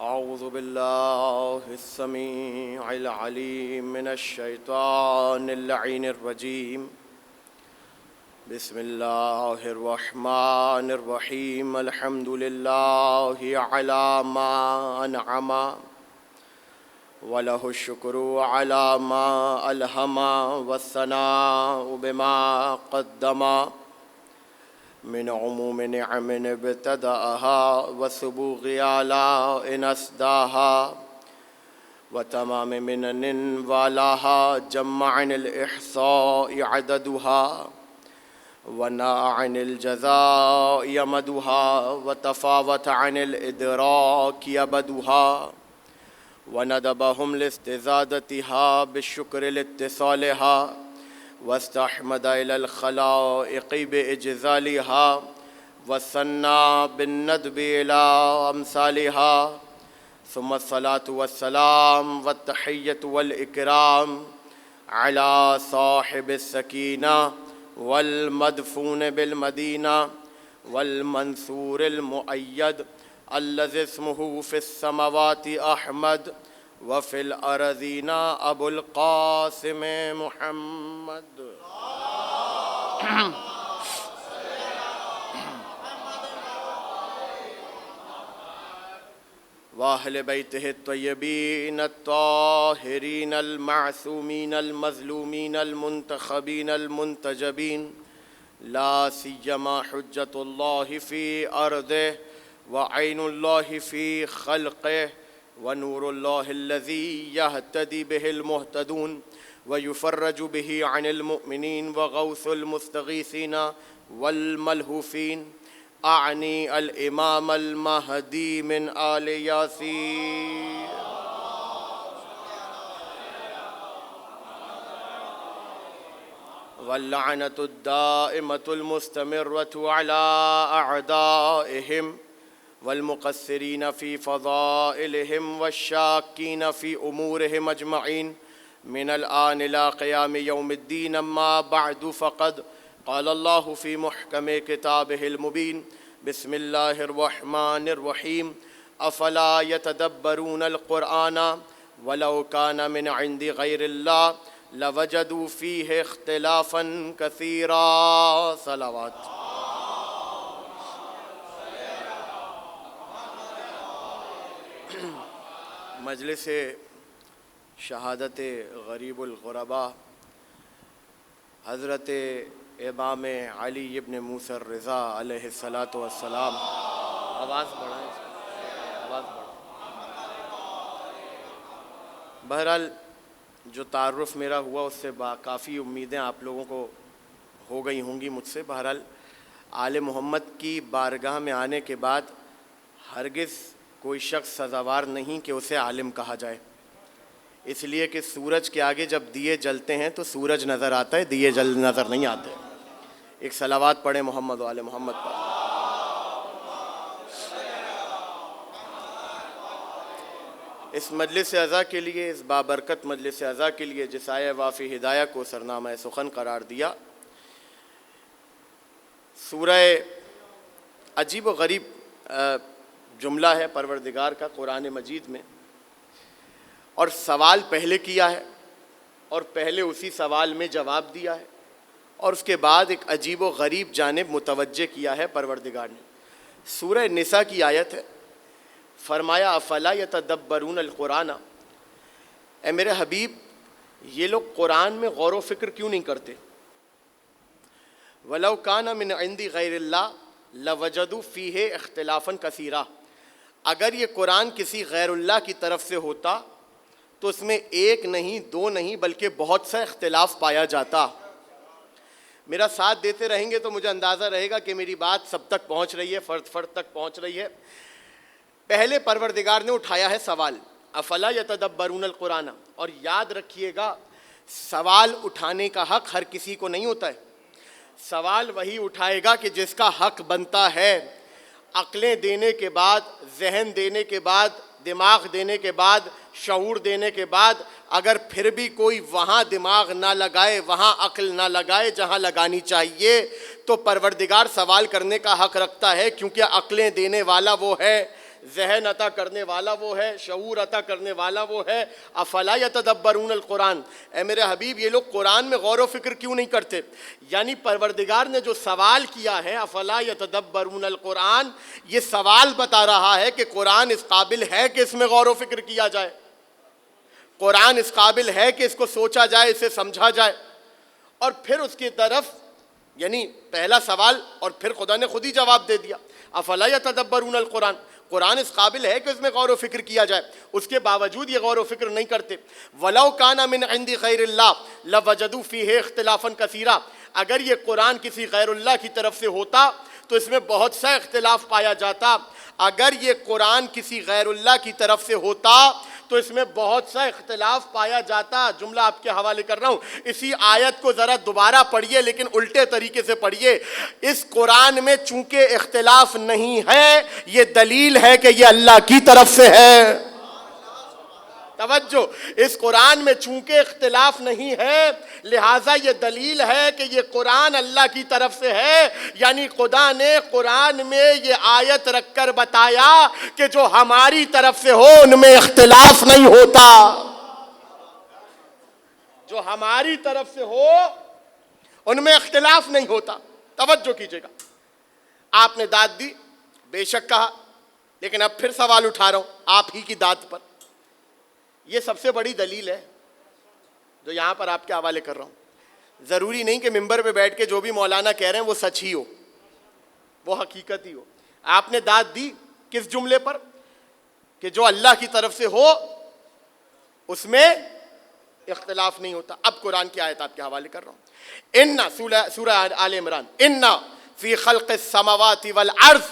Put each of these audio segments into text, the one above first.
أعوذ بالله السميع العليم من الشيطان اللعين الرجيم. بسم الله الرحمن الرحيم. الحمد لله على ما أنعم وله الشكر على ما ألهم والثناء بما قدم من عموم نعم ابتدأها وسبوغ آلاء أسداها وتمام منن والاها جمع عن الإحصاء عددها وناء عن الجزاء يمدها وتفاوت عن الإدراك يبدها وندبهم لاستزادتها بالشكر لاتصالها واستحمد إلى الخلائق بإجزالها وثنى بالندب إلى أمثالها ثم الصلاة والسلام والتحية والإكرام على صاحب السكينة والمدفون بالمدينة والمنصور المؤيد الذي اسمه في السماوات أحمد وفي الأرضين أبو القاسم محمد وأهل بيته الطيبين الطاهرين المعصومين المظلومين المنتخبين المنتجبين لا سيما حجة الله في أرضه وعين الله في خلقه ونور الله الذي يهتدي به المهتدون ويفرج به عن المؤمنين وغوث المستغيثين والملهوفين. أعني الإمام المهدي من آل ياسين. واللعنة الدائمة المستمرة على أعدائهم والمقصرين في فضائلهم والشاكين في أمورهم أجمعين من الآن إلى قيام يوم الدين. أما بعد فقد قال الله في محكم كتابه المبين بسم الله الرحمن الرحيم أفلا يتدبرون القرآن ولو كان من عند غير الله لوجدوا فيه اختلافا كثيرا. صلوات. مجلس شہادت غریب الغرباء حضرت امام علی ابن موسیٰ الرضا علیہ الصلاۃ والسلام. آواز بڑھائیں، آواز بڑھائیں. بہرحال جو تعارف میرا ہوا اس سے کافی امیدیں آپ لوگوں کو ہو گئی ہوں گی مجھ سے. بہرحال آل محمد کی بارگاہ میں آنے کے بعد ہرگز کوئی شخص سزاوار نہیں کہ اسے عالم کہا جائے، اس لیے کہ سورج کے آگے جب دیے جلتے ہیں تو سورج نظر آتا ہے، دیے جل نظر نہیں آتے. ایک صلوات پڑھیں محمد و آل محمد پر. اس مجلس عزا کے لیے، اس بابرکت مجلس عزا کے لیے جس آیہ وافی ہدایہ کو سرنامہ سخن قرار دیا، سورہ عجیب و غریب جملہ ہے پروردگار کا قرآن مجید میں، اور سوال پہلے کیا ہے اور پہلے اسی سوال میں جواب دیا ہے، اور اس کے بعد ایک عجیب و غریب جانب متوجہ کیا ہے پروردگار نے. سورہ نساء کی آیت ہے، فرمایا افلا یتدبرون القرآن، اے میرے حبیب یہ لوگ قرآن میں غور و فکر کیوں نہیں کرتے؟ وَلَوْ كَانَ مِنْ عِنْدِ غَيْرِ اللَّهِ لَوَجَدُوا فِيهِ اخْتِلَافًا كَثِيرًا. اگر یہ قرآن کسی غیر اللہ کی طرف سے ہوتا تو اس میں ایک نہیں، دو نہیں، بلکہ بہت سا اختلاف پایا جاتا. میرا ساتھ دیتے رہیں گے تو مجھے اندازہ رہے گا کہ میری بات سب تک پہنچ رہی ہے، فرد فرد تک پہنچ رہی ہے. پہلے پروردگار نے اٹھایا ہے سوال افلا یتدبرون القرآن، اور یاد رکھیے گا سوال اٹھانے کا حق ہر کسی کو نہیں ہوتا ہے. سوال وہی اٹھائے گا کہ جس کا حق بنتا ہے. عقلیں دینے کے بعد، ذہن دینے کے بعد، دماغ دینے کے بعد، شعور دینے کے بعد اگر پھر بھی کوئی وہاں دماغ نہ لگائے، وہاں عقل نہ لگائے جہاں لگانی چاہیے، تو پروردگار سوال کرنے کا حق رکھتا ہے، کیونکہ عقلیں دینے والا وہ ہے ذہن عطا کرنے والا وہ ہے، شعور عطا کرنے والا وہ ہے. افلا یتدبرون القرآن، اے میرے حبیب یہ لوگ قرآن میں غور و فکر کیوں نہیں کرتے؟ یعنی پروردگار نے جو سوال کیا ہے افلا یتدبرون القرآن، یہ سوال بتا رہا ہے کہ قرآن اس قابل ہے کہ اس میں غور و فکر کیا جائے، قرآن اس قابل ہے کہ اس کو سوچا جائے، اسے سمجھا جائے. اور پھر اس کی طرف یعنی پہلا سوال اور پھر خدا نے خود ہی جواب دے دیا، افلا یتدبرون القرآن، قرآن اس قابل ہے کہ اس میں غور و فکر کیا جائے. اس کے باوجود یہ غور و فکر نہیں کرتے. وَلَوْ كَانَ مِنْ عِنْدِ غَيْرِ اللَّهِ لَوَجَدُوا فِيهِ اخْتِلَافًا كَثِيرًا، اگر یہ قرآن کسی غیر اللہ کی طرف سے ہوتا تو اس میں بہت سا اختلاف پایا جاتا. اگر یہ قرآن کسی غیر اللہ کی طرف سے ہوتا تو اس میں بہت سا اختلاف پایا جاتا. جملہ آپ کے حوالے کر رہا ہوں، اسی آیت کو ذرا دوبارہ پڑھیے لیکن الٹے طریقے سے پڑھیے. اس قرآن میں چونکہ اختلاف نہیں ہے، یہ دلیل ہے کہ یہ اللہ کی طرف سے ہے. توجہ، اس قرآن میں چونکہ اختلاف نہیں ہے لہٰذا یہ دلیل ہے کہ یہ قرآن اللہ کی طرف سے ہے. یعنی خدا نے قرآن میں یہ آیت رکھ کر بتایا کہ جو ہماری طرف سے ہو ان میں اختلاف نہیں ہوتا، جو ہماری طرف سے ہو ان میں اختلاف نہیں ہوتا. توجہ کیجئے گا. آپ نے داد دی، بے شک کہا، لیکن اب پھر سوال اٹھا رہا ہوں آپ ہی کی داد پر. یہ سب سے بڑی دلیل ہے جو یہاں پر آپ کے حوالے کر رہا ہوں. ضروری نہیں کہ ممبر پہ بیٹھ کے جو بھی مولانا کہہ رہے ہیں وہ سچ ہی ہو، وہ حقیقت ہی ہو. آپ نے داد دی کس جملے پر؟ کہ جو اللہ کی طرف سے ہو اس میں اختلاف نہیں ہوتا. اب قرآن کی آیت آپ کے حوالے کر رہا ہوں. سورہ آل عمران، ان فی خلق السماوات والارض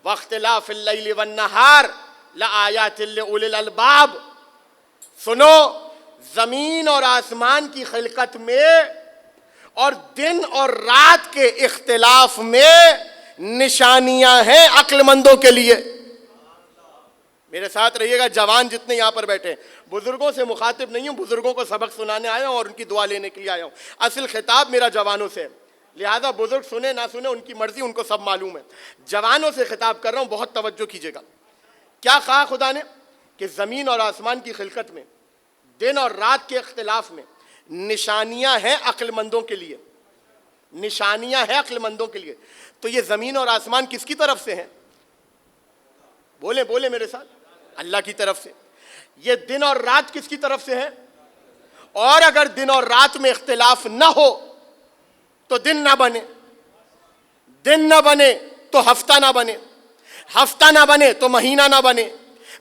واختلاف اللیل والنہار لآیات لأولی الالباب. سنو، زمین اور آسمان کی خلقت میں اور دن اور رات کے اختلاف میں نشانیاں ہیں عقل مندوں کے لیے. میرے ساتھ رہیے گا. جوان جتنے یہاں پر بیٹھے ہیں، بزرگوں سے مخاطب نہیں ہوں، بزرگوں کو سبق سنانے آیا ہوں اور ان کی دعا لینے کے لیے آیا ہوں. اصل خطاب میرا جوانوں سے ہے، لہذا بزرگ سنیں نہ سنیں ان کی مرضی، ان کو سب معلوم ہے. جوانوں سے خطاب کر رہا ہوں، بہت توجہ کیجیے گا. کیا کہا خدا نے؟ کہ زمین اور آسمان کی خلقت میں، دن اور رات کے اختلاف میں نشانیاں ہیں عقل مندوں کے لیے. نشانیاں ہیں عقل مندوں کے لیے. تو یہ زمین اور آسمان کس کی طرف سے ہیں؟ بولیں بولیں میرے ساتھ. اللہ کی طرف سے. یہ دن اور رات کس کی طرف سے ہیں؟ اور اگر دن اور رات میں اختلاف نہ ہو تو دن نہ بنے، دن نہ بنے تو ہفتہ نہ بنے، ہفتہ نہ بنے تو مہینہ نہ بنے،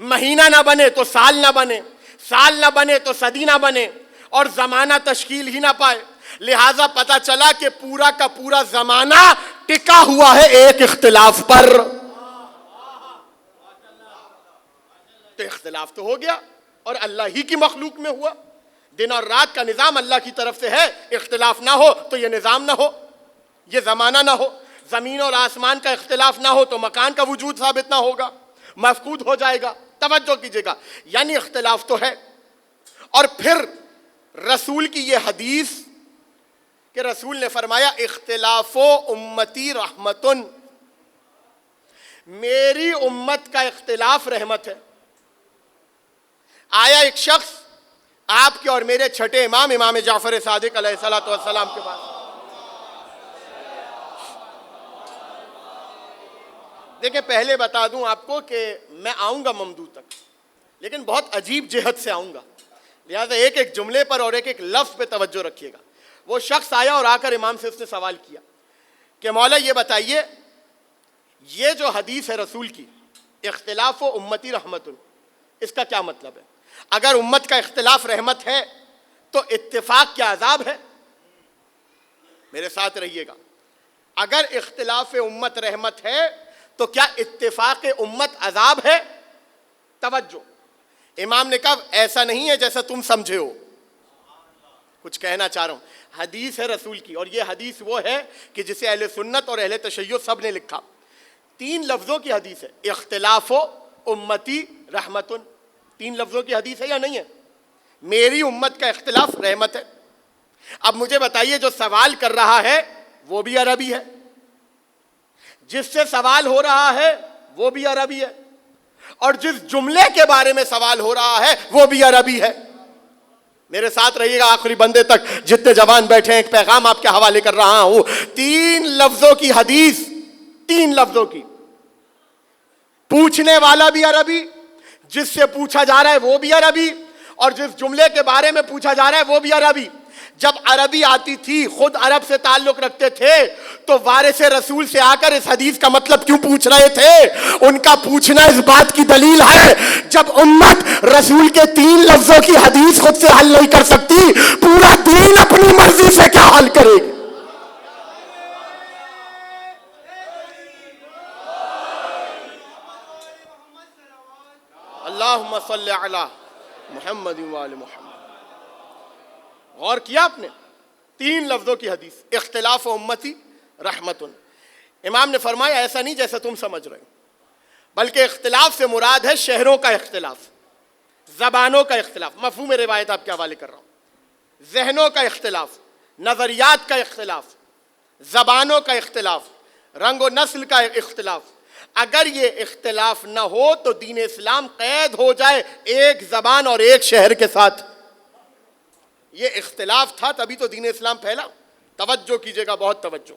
مہینہ نہ بنے تو سال نہ بنے، سال نہ بنے تو صدی نہ بنے، اور زمانہ تشکیل ہی نہ پائے. لہٰذا پتہ چلا کہ پورا کا پورا زمانہ ٹکا ہوا ہے ایک اختلاف پر. تو اختلاف تو ہو گیا اور اللہ ہی کی مخلوق میں ہوا. دن اور رات کا نظام اللہ کی طرف سے ہے. اختلاف نہ ہو تو یہ نظام نہ ہو، یہ زمانہ نہ ہو. زمین اور آسمان کا اختلاف نہ ہو تو مکان کا وجود ثابت نہ ہوگا، مفقود ہو جائے گا. توجہ کیجیے گا. یعنی اختلاف تو ہے. اور پھر رسول کی یہ حدیث کہ رسول نے فرمایا اختلاف امتی رحمتن، میری امت کا اختلاف رحمت ہے. آیا ایک شخص آپ کے اور میرے چھٹے امام امام جعفر صادق علیہ الصلوۃ والسلام کے پاس. دیکھیں پہلے بتا دوں آپ کو کہ میں آؤں گا ممدود تک، لیکن بہت عجیب جہت سے آؤں گا، لہذا ایک ایک جملے پر اور ایک ایک لفظ پہ توجہ رکھیے گا. وہ شخص آیا اور آ کر امام سے اس نے سوال کیا کہ مولا یہ بتائیے یہ جو حدیث ہے رسول کی اختلاف و امتی رحمت، اس کا کیا مطلب ہے؟ اگر امت کا اختلاف رحمت ہے تو اتفاق کیا عذاب ہے؟ میرے ساتھ رہیے گا. اگر اختلاف امت رحمت ہے تو کیا اتفاق امت عذاب ہے؟ توجہ. امام نے کہا ایسا نہیں ہے جیسا تم سمجھے ہو. کچھ کہنا چاہ رہا ہوں. حدیث ہے رسول کی، اور یہ حدیث وہ ہے کہ جسے اہل سنت اور اہل تشیع سب نے لکھا. 3 لفظوں کی حدیث ہے. اختلاف و امتی رحمتن، 3 لفظوں کی حدیث ہے یا نہیں ہے؟ میری امت کا اختلاف رحمت ہے. اب مجھے بتائیے جو سوال کر رہا ہے وہ بھی عربی ہے، جس سے سوال ہو رہا ہے وہ بھی عربی ہے، اور جس جملے کے بارے میں سوال ہو رہا ہے وہ بھی عربی ہے. میرے ساتھ رہیے گا آخری بندے تک. جتنے جوان بیٹھے ہیں ایک پیغام آپ کے حوالے کر رہا ہوں. 3 لفظوں کی حدیث, 3 لفظوں کی. پوچھنے والا بھی عربی, جس سے پوچھا جا رہا ہے وہ بھی عربی, اور جس جملے کے بارے میں پوچھا جا رہا ہے وہ بھی عربی. جب عربی آتی تھی, خود عرب سے تعلق رکھتے تھے, تو وارث رسول سے آ کر اس حدیث کا مطلب کیوں پوچھ رہے تھے؟ ان کا پوچھنا اس بات کی دلیل ہے, جب امت رسول کے 3 لفظوں کی حدیث خود سے حل نہیں کر سکتی, پورا دین اپنی مرضی سے کیا حل کرے گی؟ اللہم صلی علی محمد وآل محمد. غور کیا آپ نے؟ 3 لفظوں کی حدیث. اختلاف امتی رحمتن. امام نے فرمایا ایسا نہیں جیسا تم سمجھ رہے ہو, بلکہ اختلاف سے مراد ہے شہروں کا اختلاف, زبانوں کا اختلاف. مفہوم روایت آپ کے حوالے کر رہا ہوں. ذہنوں کا اختلاف, نظریات کا اختلاف, زبانوں کا اختلاف, رنگ و نسل کا اختلاف. اگر یہ اختلاف نہ ہو تو دین اسلام قید ہو جائے ایک زبان اور ایک شہر کے ساتھ. یہ اختلاف تھا تبھی تو دین اسلام پھیلا. توجہ کیجئے گا, بہت توجہ.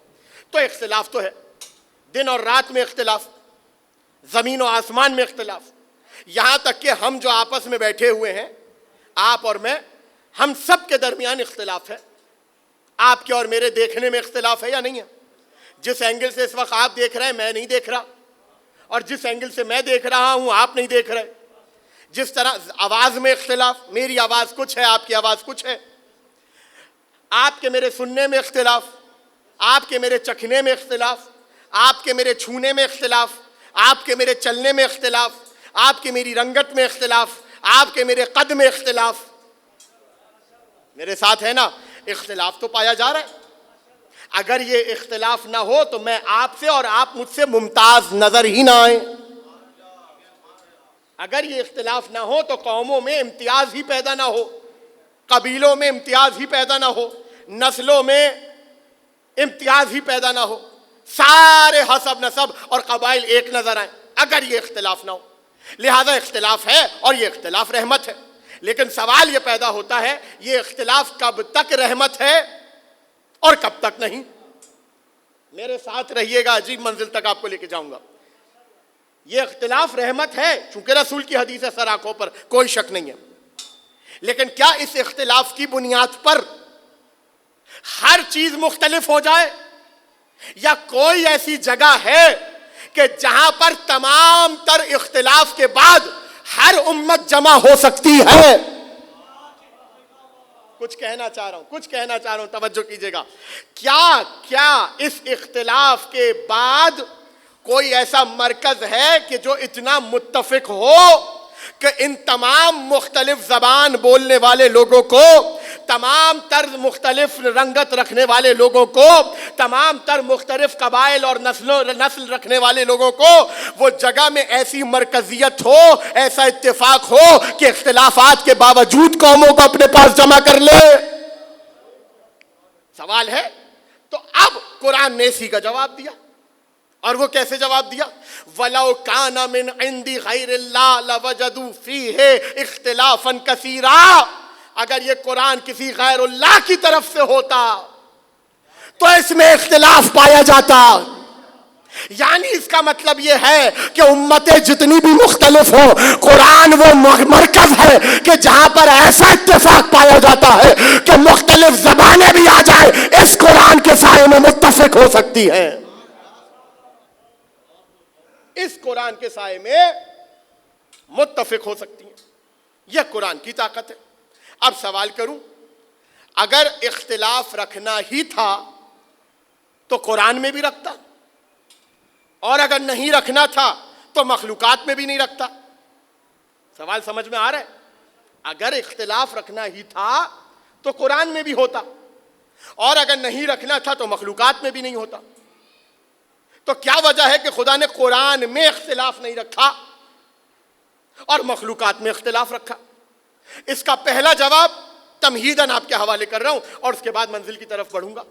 تو اختلاف تو ہے, دن اور رات میں اختلاف, زمین و آسمان میں اختلاف, یہاں تک کہ ہم جو آپس میں بیٹھے ہوئے ہیں, آپ اور میں, ہم سب کے درمیان اختلاف ہے. آپ کے اور میرے دیکھنے میں اختلاف ہے یا نہیں ہے؟ جس اینگل سے اس وقت آپ دیکھ رہے ہیں میں نہیں دیکھ رہا, اور جس اینگل سے میں دیکھ رہا ہوں آپ نہیں دیکھ رہے. جس طرح آواز میں اختلاف, میری آواز کچھ ہے, آپ کی آواز کچھ ہے. آپ کے میرے سننے میں اختلاف, آپ کے میرے چکھنے میں اختلاف, آپ کے میرے چھونے میں اختلاف, آپ کے میرے چلنے میں اختلاف, آپ کی میری رنگت میں اختلاف, آپ کے میرے قد میں اختلاف. میرے ساتھ ہے نا؟ اختلاف تو پایا جا رہا ہے. اگر یہ اختلاف نہ ہو تو میں آپ سے اور آپ مجھ سے ممتاز نظر ہی نہ آئیں. اگر یہ اختلاف نہ ہو تو قوموں میں امتیاز ہی پیدا نہ ہو, قبیلوں میں امتیاز ہی پیدا نہ ہو, نسلوں میں امتیاز ہی پیدا نہ ہو, سارے حسب نسب اور قبائل ایک نظر آئیں اگر یہ اختلاف نہ ہو. لہذا اختلاف ہے اور یہ اختلاف رحمت ہے. لیکن سوال یہ پیدا ہوتا ہے یہ اختلاف کب تک رحمت ہے اور کب تک نہیں؟ میرے ساتھ رہیے گا, عجیب منزل تک آپ کو لے کے جاؤں گا. یہ اختلاف رحمت ہے چونکہ رسول کی حدیث ہے سر آنکھوں پر, کوئی شک نہیں ہے. لیکن کیا اس اختلاف کی بنیاد پر ہر چیز مختلف ہو جائے, یا کوئی ایسی جگہ ہے کہ جہاں پر تمام تر اختلاف کے بعد ہر امت جمع ہو سکتی ہے؟ کچھ کہنا چاہ رہا ہوں, توجہ کیجئے گا. کیا اس اختلاف کے بعد کوئی ایسا مرکز ہے کہ جو اتنا متفق ہو کہ ان تمام مختلف زبان بولنے والے لوگوں کو, تمام تر مختلف رنگت رکھنے والے لوگوں کو, تمام تر مختلف قبائل اور نسل رکھنے والے لوگوں کو وہ جگہ میں ایسی مرکزیت ہو, ایسا اتفاق ہو کہ اختلافات کے باوجود قوموں کو اپنے پاس جمع کر لے؟ سوال ہے. تو اب قرآن نے اسی کا جواب دیا, اور وہ کیسے جواب دیا؟ وَلَوْ كَانَ مِنْ عِنْدِ غَيْرِ اللَّهِ لَوَجَدُوا فِيهِ اخْتِلَافًا كَثِيرًا. اگر یہ قرآن کسی غیر اللہ کی طرف سے ہوتا تو اس میں اختلاف پایا جاتا. یعنی اس کا مطلب یہ ہے کہ امتیں جتنی بھی مختلف ہوں, قرآن وہ مرکز ہے کہ جہاں پر ایسا اتفاق پایا جاتا ہے کہ مختلف زبانیں بھی آ جائیں اس قرآن کے سائے میں متفق ہو سکتی ہیں. اس قرآن کے سائے میں متفق ہو سکتی ہیں. یہ قرآن کی طاقت ہے. اب سوال کروں, اگر اختلاف رکھنا ہی تھا تو قرآن میں بھی رکھتا, اور اگر نہیں رکھنا تھا تو مخلوقات میں بھی نہیں رکھتا. سوال سمجھ میں آ رہا ہے؟ اگر اختلاف رکھنا ہی تھا تو قرآن میں بھی ہوتا, اور اگر نہیں رکھنا تھا تو مخلوقات میں بھی نہیں ہوتا. تو کیا وجہ ہے کہ خدا نے قرآن میں اختلاف نہیں رکھا اور مخلوقات میں اختلاف رکھا؟ اس کا پہلا جواب تمہیداً آپ کے حوالے کر رہا ہوں اور اس کے بعد منزل کی طرف بڑھوں گا.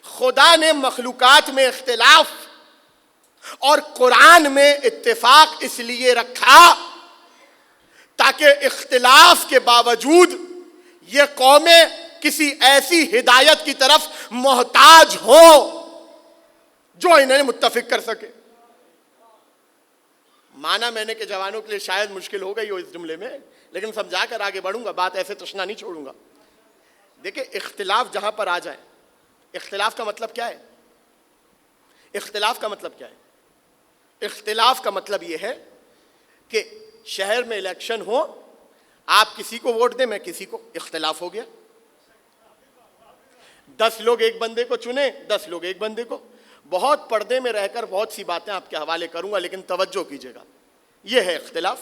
خدا نے مخلوقات میں اختلاف اور قرآن میں اتفاق اس لیے رکھا تاکہ اختلاف کے باوجود یہ قومیں کسی ایسی ہدایت کی طرف محتاج ہوں جو انہیں متفق کر سکے. مانا میں نے کہ جوانوں کے لیے شاید مشکل ہو گئی ہو اس جملے میں، لیکن سمجھا کر آگے بڑھوں گا، بات ایسے تشنا نہیں چھوڑوں گا. دیکھیں اختلاف جہاں پر آ جائے، اختلاف کا مطلب کیا ہے؟ اختلاف کا مطلب کیا ہے؟ اختلاف کا مطلب یہ ہے کہ شہر میں الیکشن ہو، آپ کسی کو ووٹ دیں میں کسی کو، اختلاف ہو گیا. 10 لوگ ایک بندے کو چنیں، 10 لوگ ایک بندے کو. بہت پردے میں رہ کر بہت سی باتیں آپ کے حوالے کروں گا، لیکن توجہ کیجیے گا. یہ ہے اختلاف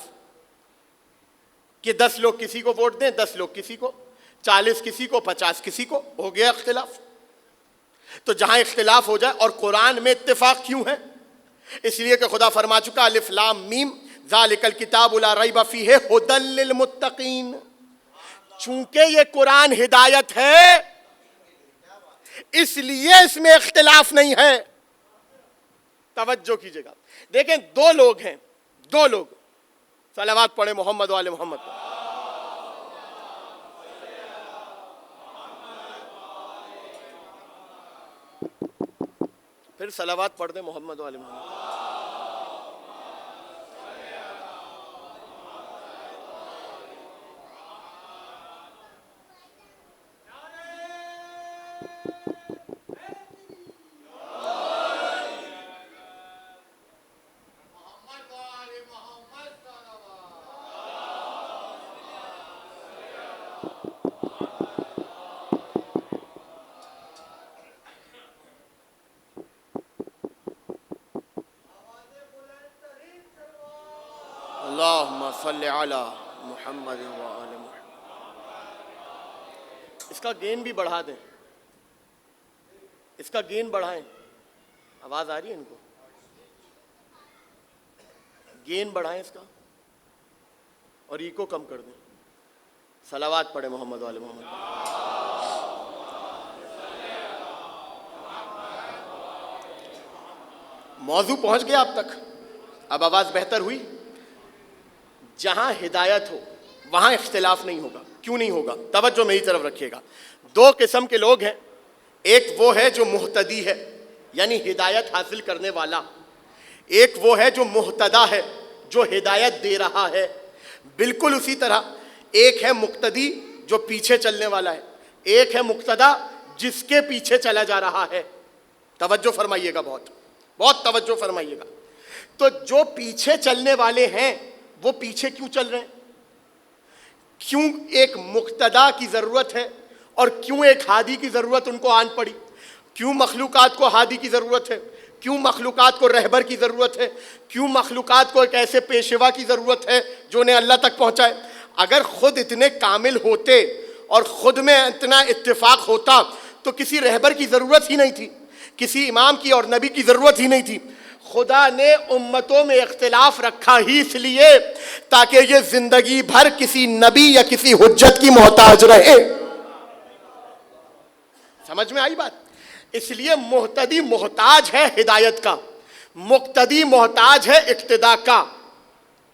کہ 10 لوگ کسی کو ووٹ دیں، 10 لوگ کسی کو، 40 کسی کو، 50 کسی کو، ہو گیا اختلاف. تو جہاں اختلاف ہو جائے، اور قرآن میں اتفاق کیوں ہے؟ اس لیے کہ خدا فرما چکا الف لام میم ذالک الکتاب لا ریب فیہ ھدی للمتقین. چونکہ یہ قرآن ہدایت ہے اس لیے اس میں اختلاف نہیں ہے. توجہ کیجیے گا. دیکھیں 2 لوگ ہیں، 2 لوگ، صلوات پڑھیں محمد و آل محمد. پھر صلوات پڑھ دیں محمد و آل محمد. اللہم صلی علی محمد و آل محمد. اس کا گین بھی بڑھا دیں، اس کا گین بڑھائیں. آواز آ رہی ہے ان کو؟ گین بڑھائیں اس کا اور ایکو کم کر دیں. صلوات پڑھیں محمد و آل محمد. موضوع پہنچ گیا اب تک؟ اب آواز بہتر ہوئی؟ جہاں ہدایت ہو وہاں اختلاف نہیں ہوگا. کیوں نہیں ہوگا؟ توجہ میری طرف رکھیے گا. 2 قسم کے لوگ ہیں. ایک وہ ہے جو مہتدی ہے یعنی ہدایت حاصل کرنے والا، ایک وہ ہے جو مہتدا ہے جو ہدایت دے رہا ہے. بالکل اسی طرح ایک ہے مقتدی جو پیچھے چلنے والا ہے، ایک ہے مقتدا جس کے پیچھے چلا جا رہا ہے. توجہ فرمائیے گا، بہت بہت توجہ فرمائیے گا. تو جو پیچھے چلنے والے ہیں وہ پیچھے کیوں چل رہے ہیں؟ کیوں ایک مقتدا کی ضرورت ہے اور کیوں ایک ہادی کی ضرورت ان کو آن پڑی؟ کیوں مخلوقات کو ہادی کی ضرورت ہے؟ کیوں مخلوقات کو رہبر کی ضرورت ہے؟ کیوں مخلوقات کو ایک ایسے پیشوا کی ضرورت ہے جو انہیں اللہ تک پہنچائے؟ اگر خود اتنے کامل ہوتے اور خود میں اتنا اتفاق ہوتا تو کسی رہبر کی ضرورت ہی نہیں تھی، کسی امام کی اور نبی کی ضرورت ہی نہیں تھی. خدا نے امتوں میں اختلاف رکھا ہی اس لیے تاکہ یہ زندگی بھر کسی نبی یا کسی حجت کی محتاج رہے. سمجھ میں آئی بات؟ اس لیے مہتدی محتاج ہے ہدایت کا، مقتدی محتاج ہے اقتداء کا.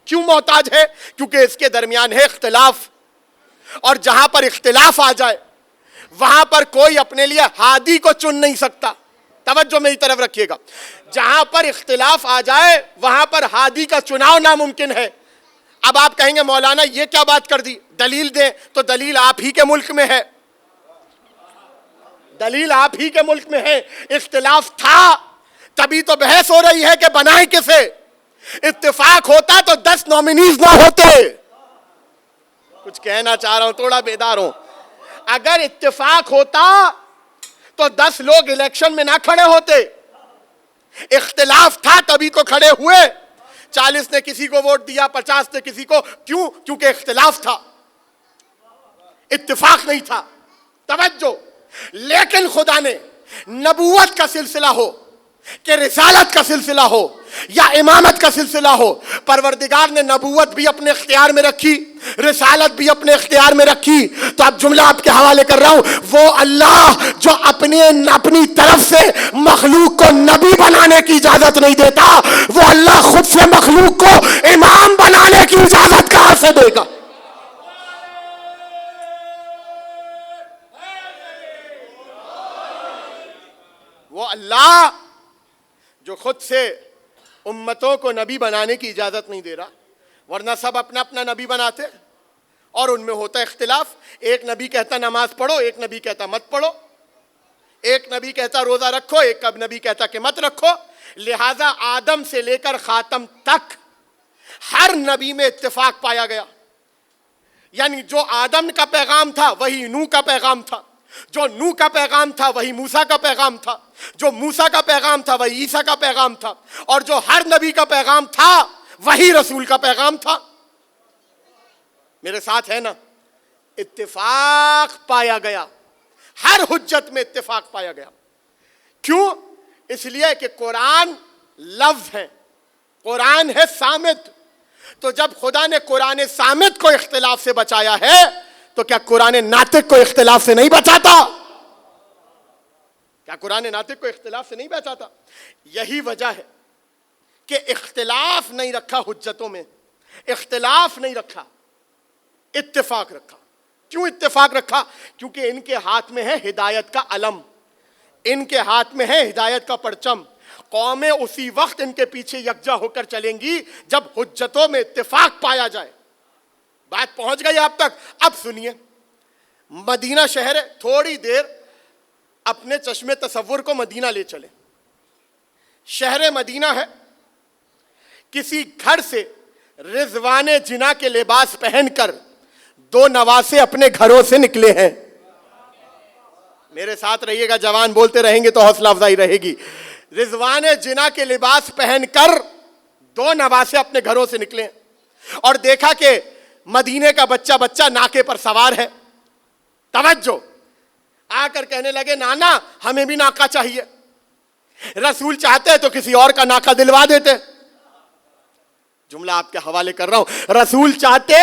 کیوں محتاج ہے؟ کیونکہ اس کے درمیان ہے اختلاف، اور جہاں پر اختلاف آ جائے وہاں پر کوئی اپنے لیے ہادی کو چن نہیں سکتا. توجہ میری طرف رکھیے گا. جہاں پر اختلاف آ جائے وہاں پر ہادی کا چناؤ ناممکن ہے. اب آپ کہیں گے مولانا یہ کیا بات کر دی؟ دلیل دیں. تو دلیل آپ ہی کے ملک میں ہے، دلیل آپ ہی کے ملک میں ہے. اختلاف تھا تبھی تو بحث ہو رہی ہے کہ بنائیں کسے. اتفاق ہوتا تو 10 نومینیز نہ ہوتے. کچھ کہنا چاہ رہا ہوں، تھوڑا بیدار ہوں. اگر اتفاق ہوتا تو 10 لوگ الیکشن میں نہ کھڑے ہوتے. اختلاف تھا تبھی تو کھڑے ہوئے. 40 نے کسی کو ووٹ دیا، 50 نے کسی کو. کیوں؟ کیونکہ اختلاف تھا، اتفاق نہیں تھا. توجہ. لیکن خدا نے نبوت کا سلسلہ ہو کہ رسالت کا سلسلہ ہو یا امامت کا سلسلہ ہو، پروردگار نے نبوت بھی اپنے اختیار میں رکھی، رسالت بھی اپنے اختیار میں رکھی۔ تو اب جملہ آپ کے حوالے کر رہا ہوں، وہ اللہ جو اپنی طرف سے مخلوق کو نبی بنانے کی اجازت نہیں دیتا، وہ اللہ خود سے مخلوق کو امام بنانے کی اجازت کہاں سے دے گا؟ وہ اللہ جو خود سے امتوں کو نبی بنانے کی اجازت نہیں دے رہا، ورنہ سب اپنا اپنا نبی بناتے اور ان میں ہوتا اختلاف۔ ایک نبی کہتا نماز پڑھو، ایک نبی کہتا مت پڑھو، ایک نبی کہتا روزہ رکھو، ایک نبی کہتا کہ مت رکھو۔ لہذا آدم سے لے کر خاتم تک ہر نبی میں اتفاق پایا گیا، یعنی جو آدم کا پیغام تھا وہی نوح کا پیغام تھا، جو نوح کا پیغام تھا وہی موسیٰ کا پیغام تھا، جو موسیٰ کا پیغام تھا وہی عیسیٰ کا پیغام تھا، اور جو ہر نبی کا پیغام تھا وہی رسول کا پیغام تھا۔ میرے ساتھ ہے نا؟ اتفاق پایا گیا، ہر حجت میں اتفاق پایا گیا۔ کیوں؟ اس لیے کہ قرآن لفظ ہے، قرآن ہے صامت۔ تو جب خدا نے قرآن صامت کو اختلاف سے بچایا ہے تو کیا قرآن ناطق کو اختلاف سے نہیں بچاتا؟ کیا قرآن ناطق کو اختلاف سے نہیں بچاتا؟ یہی وجہ ہے کہ اختلاف نہیں رکھا حجتوں میں، اختلاف نہیں رکھا، اتفاق رکھا۔ کیوں اتفاق رکھا؟ کیونکہ ان کے ہاتھ میں ہے ہدایت کا علم، ان کے ہاتھ میں ہے ہدایت کا پرچم۔ قومیں اسی وقت ان کے پیچھے یکجا ہو کر چلیں گی جب حجتوں میں اتفاق پایا جائے۔ بات پہنچ گئی آپ تک؟ اب سنیے، مدینہ شہر ہے، تھوڑی دیر اپنے چشمے تصور کو مدینہ لے چلے۔ شہر مدینہ ہے، کسی گھر سے رضوان جنا کے لباس پہن کر دو نواسے اپنے گھروں سے نکلے ہیں۔ میرے ساتھ رہیے گا، جوان بولتے رہیں گے تو حوصلہ افزائی رہے گی۔ رضوان جنا کے لباس پہن کر دو نواسے اپنے گھروں سے نکلے اور دیکھا کہ مدینے کا بچہ ناکے پر سوار ہے۔ توجہ، آ کر کہنے لگے نانا ہمیں بھی ناکا چاہیے۔ رسول چاہتے تو کسی اور کا ناکا دلوا دیتے۔ جملہ آپ کے حوالے کر رہا ہوں، رسول چاہتے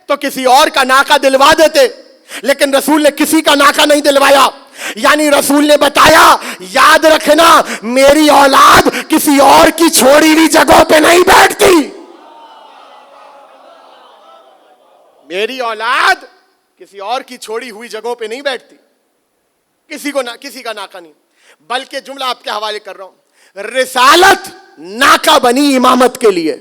تو کسی اور کا ناکا دلوا دیتے، لیکن رسول نے کسی کا ناکا نہیں دلوایا۔ یعنی رسول نے بتایا یاد رکھنا میری اولاد کسی اور کی چھوڑی ہوئی جگہوں پہ نہیں بیٹھتی، میری اولاد کسی اور کی چھوڑی ہوئی جگہوں پہ نہیں بیٹھتی، کسی کا ناکا نہیں۔ بلکہ جملہ آپ کے حوالے کر رہا ہوں، رسالت ناکا بنی امامت کے لیے،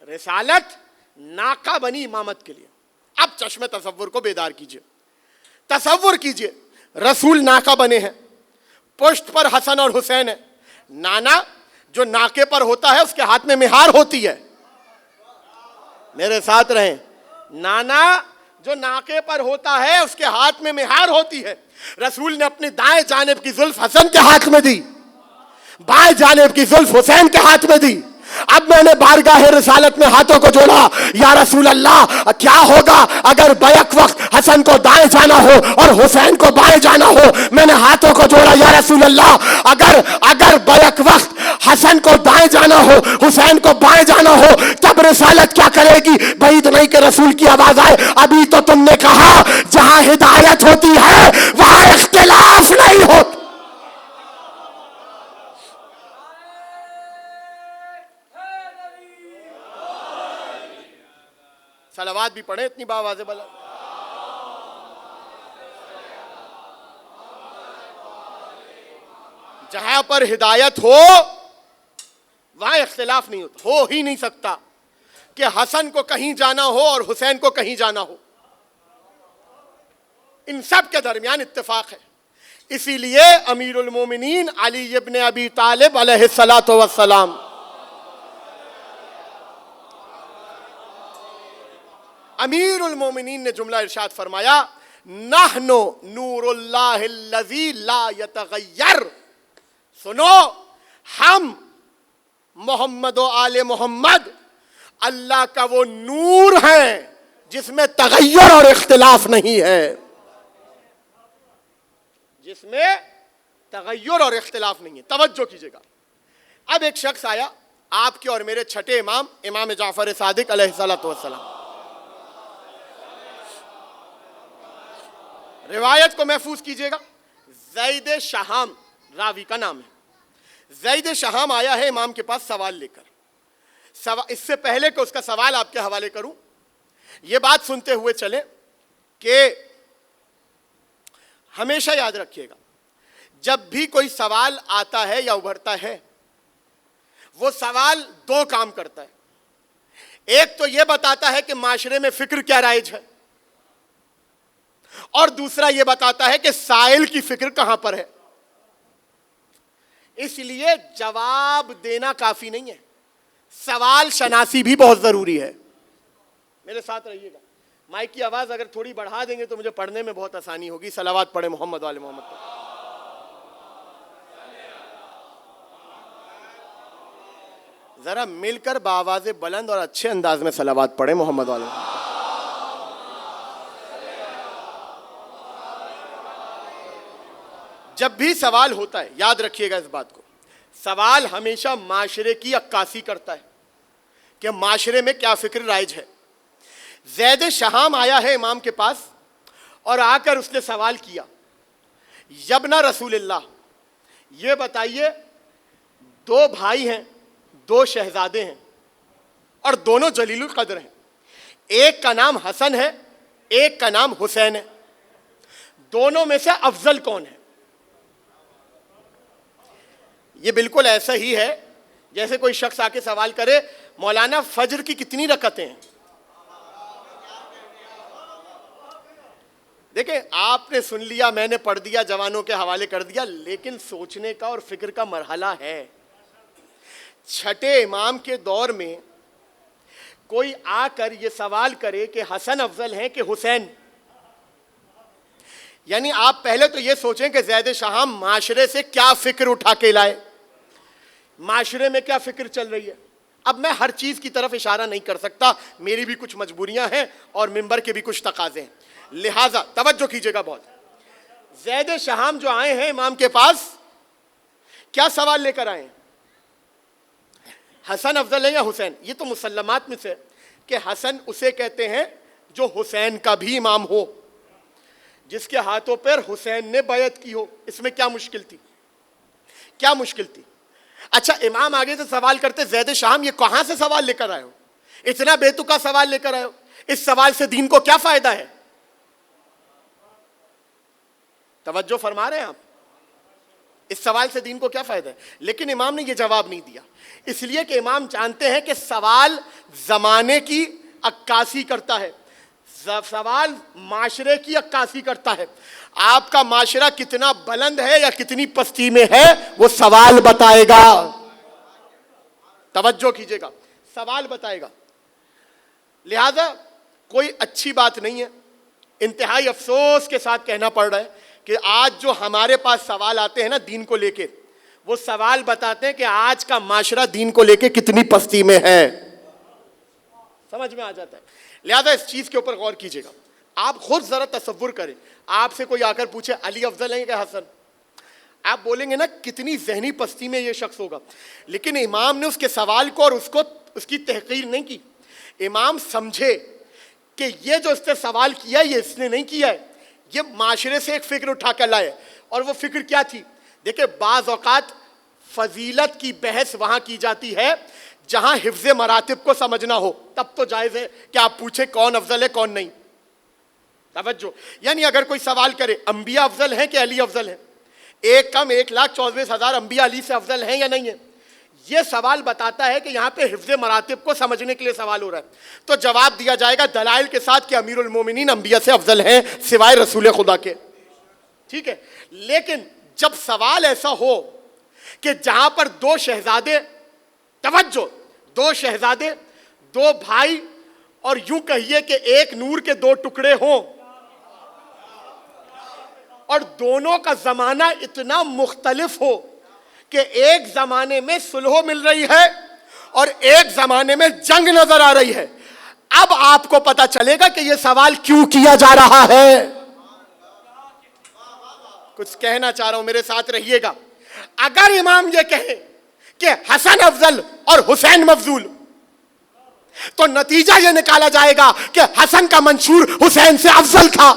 رسالت ناکا بنی امامت کے لیے۔ اب چشم تصور کو بیدار کیجئے، تصور کیجئے رسول ناکا بنے ہیں، پشت پر حسن اور حسین ہے۔ نانا جو ناکے پر ہوتا ہے اس کے ہاتھ میں مہار ہوتی ہے، میرے ساتھ رہیں، نانا جو ناکے پر ہوتا ہے اس کے ہاتھ میں مہار ہوتی ہے۔ رسول نے اپنی دائیں جانب کی زلف حسن کے ہاتھ میں دی، بائیں جانب کی زلف حسین کے ہاتھ میں دی۔ اب میں نے بارگاہ رسالت میں ہاتھوں کو جوڑا، یا رسول اللہ کیا ہوگا اگر بیک وقت حسن کو دائیں جانا ہو اور حسین کو بائیں جانا ہو؟ میں نے ہاتھوں کو جوڑا، یا رسول اللہ اگر بیک وقت حسن کو دائیں جانا ہو حسین کو بائیں جانا ہو تب رسالت کیا کرے گی؟ بعید نہیں کہ رسول کی آواز آئے، ابھی تو تم نے کہا جہاں ہدایت ہوتی ہے وہاں اختلاف نہیں ہوتا۔ صلوات بھی پڑھیں اتنی باواز بلا۔ جہاں پر ہدایت ہو وہاں اختلاف نہیں ہوتا، ہو ہی نہیں سکتا کہ حسن کو کہیں جانا ہو اور حسین کو کہیں جانا ہو، ان سب کے درمیان اتفاق ہے۔ اسی لیے امیر المومنین علی ابن ابی طالب علیہ الصلاۃ والسلام امیر المومنین نے جملہ ارشاد فرمایا، نحن نور اللہ الذی لا یتغیر، سنو ہم محمد و آل محمد اللہ کا وہ نور ہیں جس میں تغیر اور اختلاف نہیں ہے، جس میں تغیر اور اختلاف نہیں ہے. توجہ کیجیے گا. اب ایک شخص آیا آپ کے اور میرے چھٹے امام امام جعفر صادق علیہ الصلوۃ والسلام. روایت کو محفوظ کیجیے گا. زید شہام راوی کا نام ہے. زید شہام آیا ہے امام کے پاس سوال لے کر. اس سے پہلے کہ اس کا سوال آپ کے حوالے کروں, یہ بات سنتے ہوئے چلیں کہ ہمیشہ یاد رکھیے گا, جب بھی کوئی سوال آتا ہے یا ابھرتا ہے, وہ سوال دو کام کرتا ہے. ایک تو یہ بتاتا ہے کہ معاشرے میں فکر کیا رائج ہے, اور دوسرا یہ بتاتا ہے کہ سائل کی فکر کہاں پر ہے. اس لیے جواب دینا کافی نہیں ہے, سوال شناسی بھی بہت ضروری ہے. میرے ساتھ رہیے گا. مائک کی آواز اگر تھوڑی بڑھا دیں گے تو مجھے پڑھنے میں بہت آسانی ہوگی. صلوات پڑھے محمد والے محمد پر. ذرا مل کر بآواز بلند اور اچھے انداز میں صلوات پڑھے محمد والے. جب بھی سوال ہوتا ہے یاد رکھیے گا اس بات کو, سوال ہمیشہ معاشرے کی عکاسی کرتا ہے کہ معاشرے میں کیا فکر رائج ہے. زید شہام آیا ہے امام کے پاس اور آ کر اس نے سوال کیا, یبنا رسول اللہ, یہ بتائیے دو بھائی ہیں, دو شہزادے ہیں اور دونوں جلیل القدر ہیں. ایک کا نام حسن ہے, ایک کا نام حسین ہے. دونوں میں سے افضل کون ہے؟ یہ بالکل ایسا ہی ہے جیسے کوئی شخص آ کے سوال کرے, مولانا فجر کی کتنی رکعتیں ہیں؟ دیکھیں آپ نے سن لیا, میں نے پڑھ دیا, جوانوں کے حوالے کر دیا, لیکن سوچنے کا اور فکر کا مرحلہ ہے. چھٹے امام کے دور میں کوئی آ کر یہ سوال کرے کہ حسن افضل ہیں کہ حسین, یعنی آپ پہلے تو یہ سوچیں کہ زید شہام معاشرے سے کیا فکر اٹھا کے لائے, معاشرے میں کیا فکر چل رہی ہے. اب میں ہر چیز کی طرف اشارہ نہیں کر سکتا, میری بھی کچھ مجبوریاں ہیں اور ممبر کے بھی کچھ تقاضے ہیں, لہٰذا توجہ کیجیے گا بہت. زید شہام جو آئے ہیں امام کے پاس, کیا سوال لے کر آئے ہیں؟ حسن افضل ہے یا حسین؟ یہ تو مسلمات میں سے کہ حسن اسے کہتے ہیں جو حسین کا بھی امام ہو, جس کے ہاتھوں پر حسین نے بیعت کی ہو. اس میں کیا مشکل تھی؟ کیا مشکل تھی؟ اچھا امام آگے سے سوال کرتے, زید شہام یہ کہاں سے سوال لے کر آئے ہو, اتنا بے تکا سوال لے کر آئے ہو, اس سوال سے دین کو کیا فائدہ ہے؟ توجہ فرما رہے ہیں آپ؟ اس سوال سے دین کو کیا فائدہ ہے؟ لیکن امام نے یہ جواب نہیں دیا, اس لیے کہ امام جانتے ہیں کہ سوال زمانے کی عکاسی کرتا ہے, سوال معاشرے کی عکاسی کرتا ہے. آپ کا معاشرہ کتنا بلند ہے یا کتنی پستی میں ہے وہ سوال بتائے گا. توجہ کیجیے گا, سوال بتائے گا. لہذا کوئی اچھی بات نہیں ہے, انتہائی افسوس کے ساتھ کہنا پڑ رہا ہے کہ آج جو ہمارے پاس سوال آتے ہیں نا دین کو لے کے, وہ سوال بتاتے ہیں کہ آج کا معاشرہ دین کو لے کے کتنی پستی میں ہے. سمجھ میں آ جاتا ہے. لہذا اس چیز کے اوپر غور کیجیے گا. آپ خود ذرا تصور کریں, آپ سے کوئی آ کر پوچھے علی افضل ہیں کہ حسن, آپ بولیں گے نا کتنی ذہنی پستی میں یہ شخص ہوگا. لیکن امام نے اس کے سوال کو اور اس کی تحقیر نہیں کی. امام سمجھے کہ یہ جو اس نے سوال کیا یہ اس نے نہیں کیا ہے, یہ معاشرے سے ایک فکر اٹھا کر لائے. اور وہ فکر کیا تھی؟ دیکھیں بعض اوقات فضیلت کی بحث وہاں کی جاتی ہے جہاں حفظ مراتب کو سمجھنا ہو, تب تو جائز ہے کہ آپ پوچھیں کون افضل ہے کون نہیں. توجہ, یعنی اگر کوئی سوال کرے انبیاء افضل ہیں کہ علی افضل ہیں, ایک کم 1,24,000 انبیاء علی سے افضل ہیں یا نہیں ہیں, یہ سوال بتاتا ہے کہ یہاں پہ حفظ مراتب کو سمجھنے کے لیے سوال ہو رہا ہے. تو جواب دیا جائے گا دلائل کے ساتھ کہ امیر المومنین انبیاء سے افضل ہیں سوائے رسول خدا کے. ٹھیک ہے, لیکن جب سوال ایسا ہو کہ جہاں پر دو شہزادے, توجہ, دو شہزادے, دو بھائی, اور یوں کہیے کہ ایک نور کے دو ٹکڑے ہوں, اور دونوں کا زمانہ اتنا مختلف ہو کہ ایک زمانے میں صلح مل رہی ہے اور ایک زمانے میں جنگ نظر آ رہی ہے, اب آپ کو پتا چلے گا کہ یہ سوال کیوں کیا جا رہا ہے. کچھ کہنا چاہ رہا ہوں، میرے ساتھ رہیے گا. اگر امام یہ کہیں کہ حسن افضل اور حسین مفضول، تو نتیجہ یہ نکالا جائے گا کہ حسن کا منشور حسین سے افضل تھا.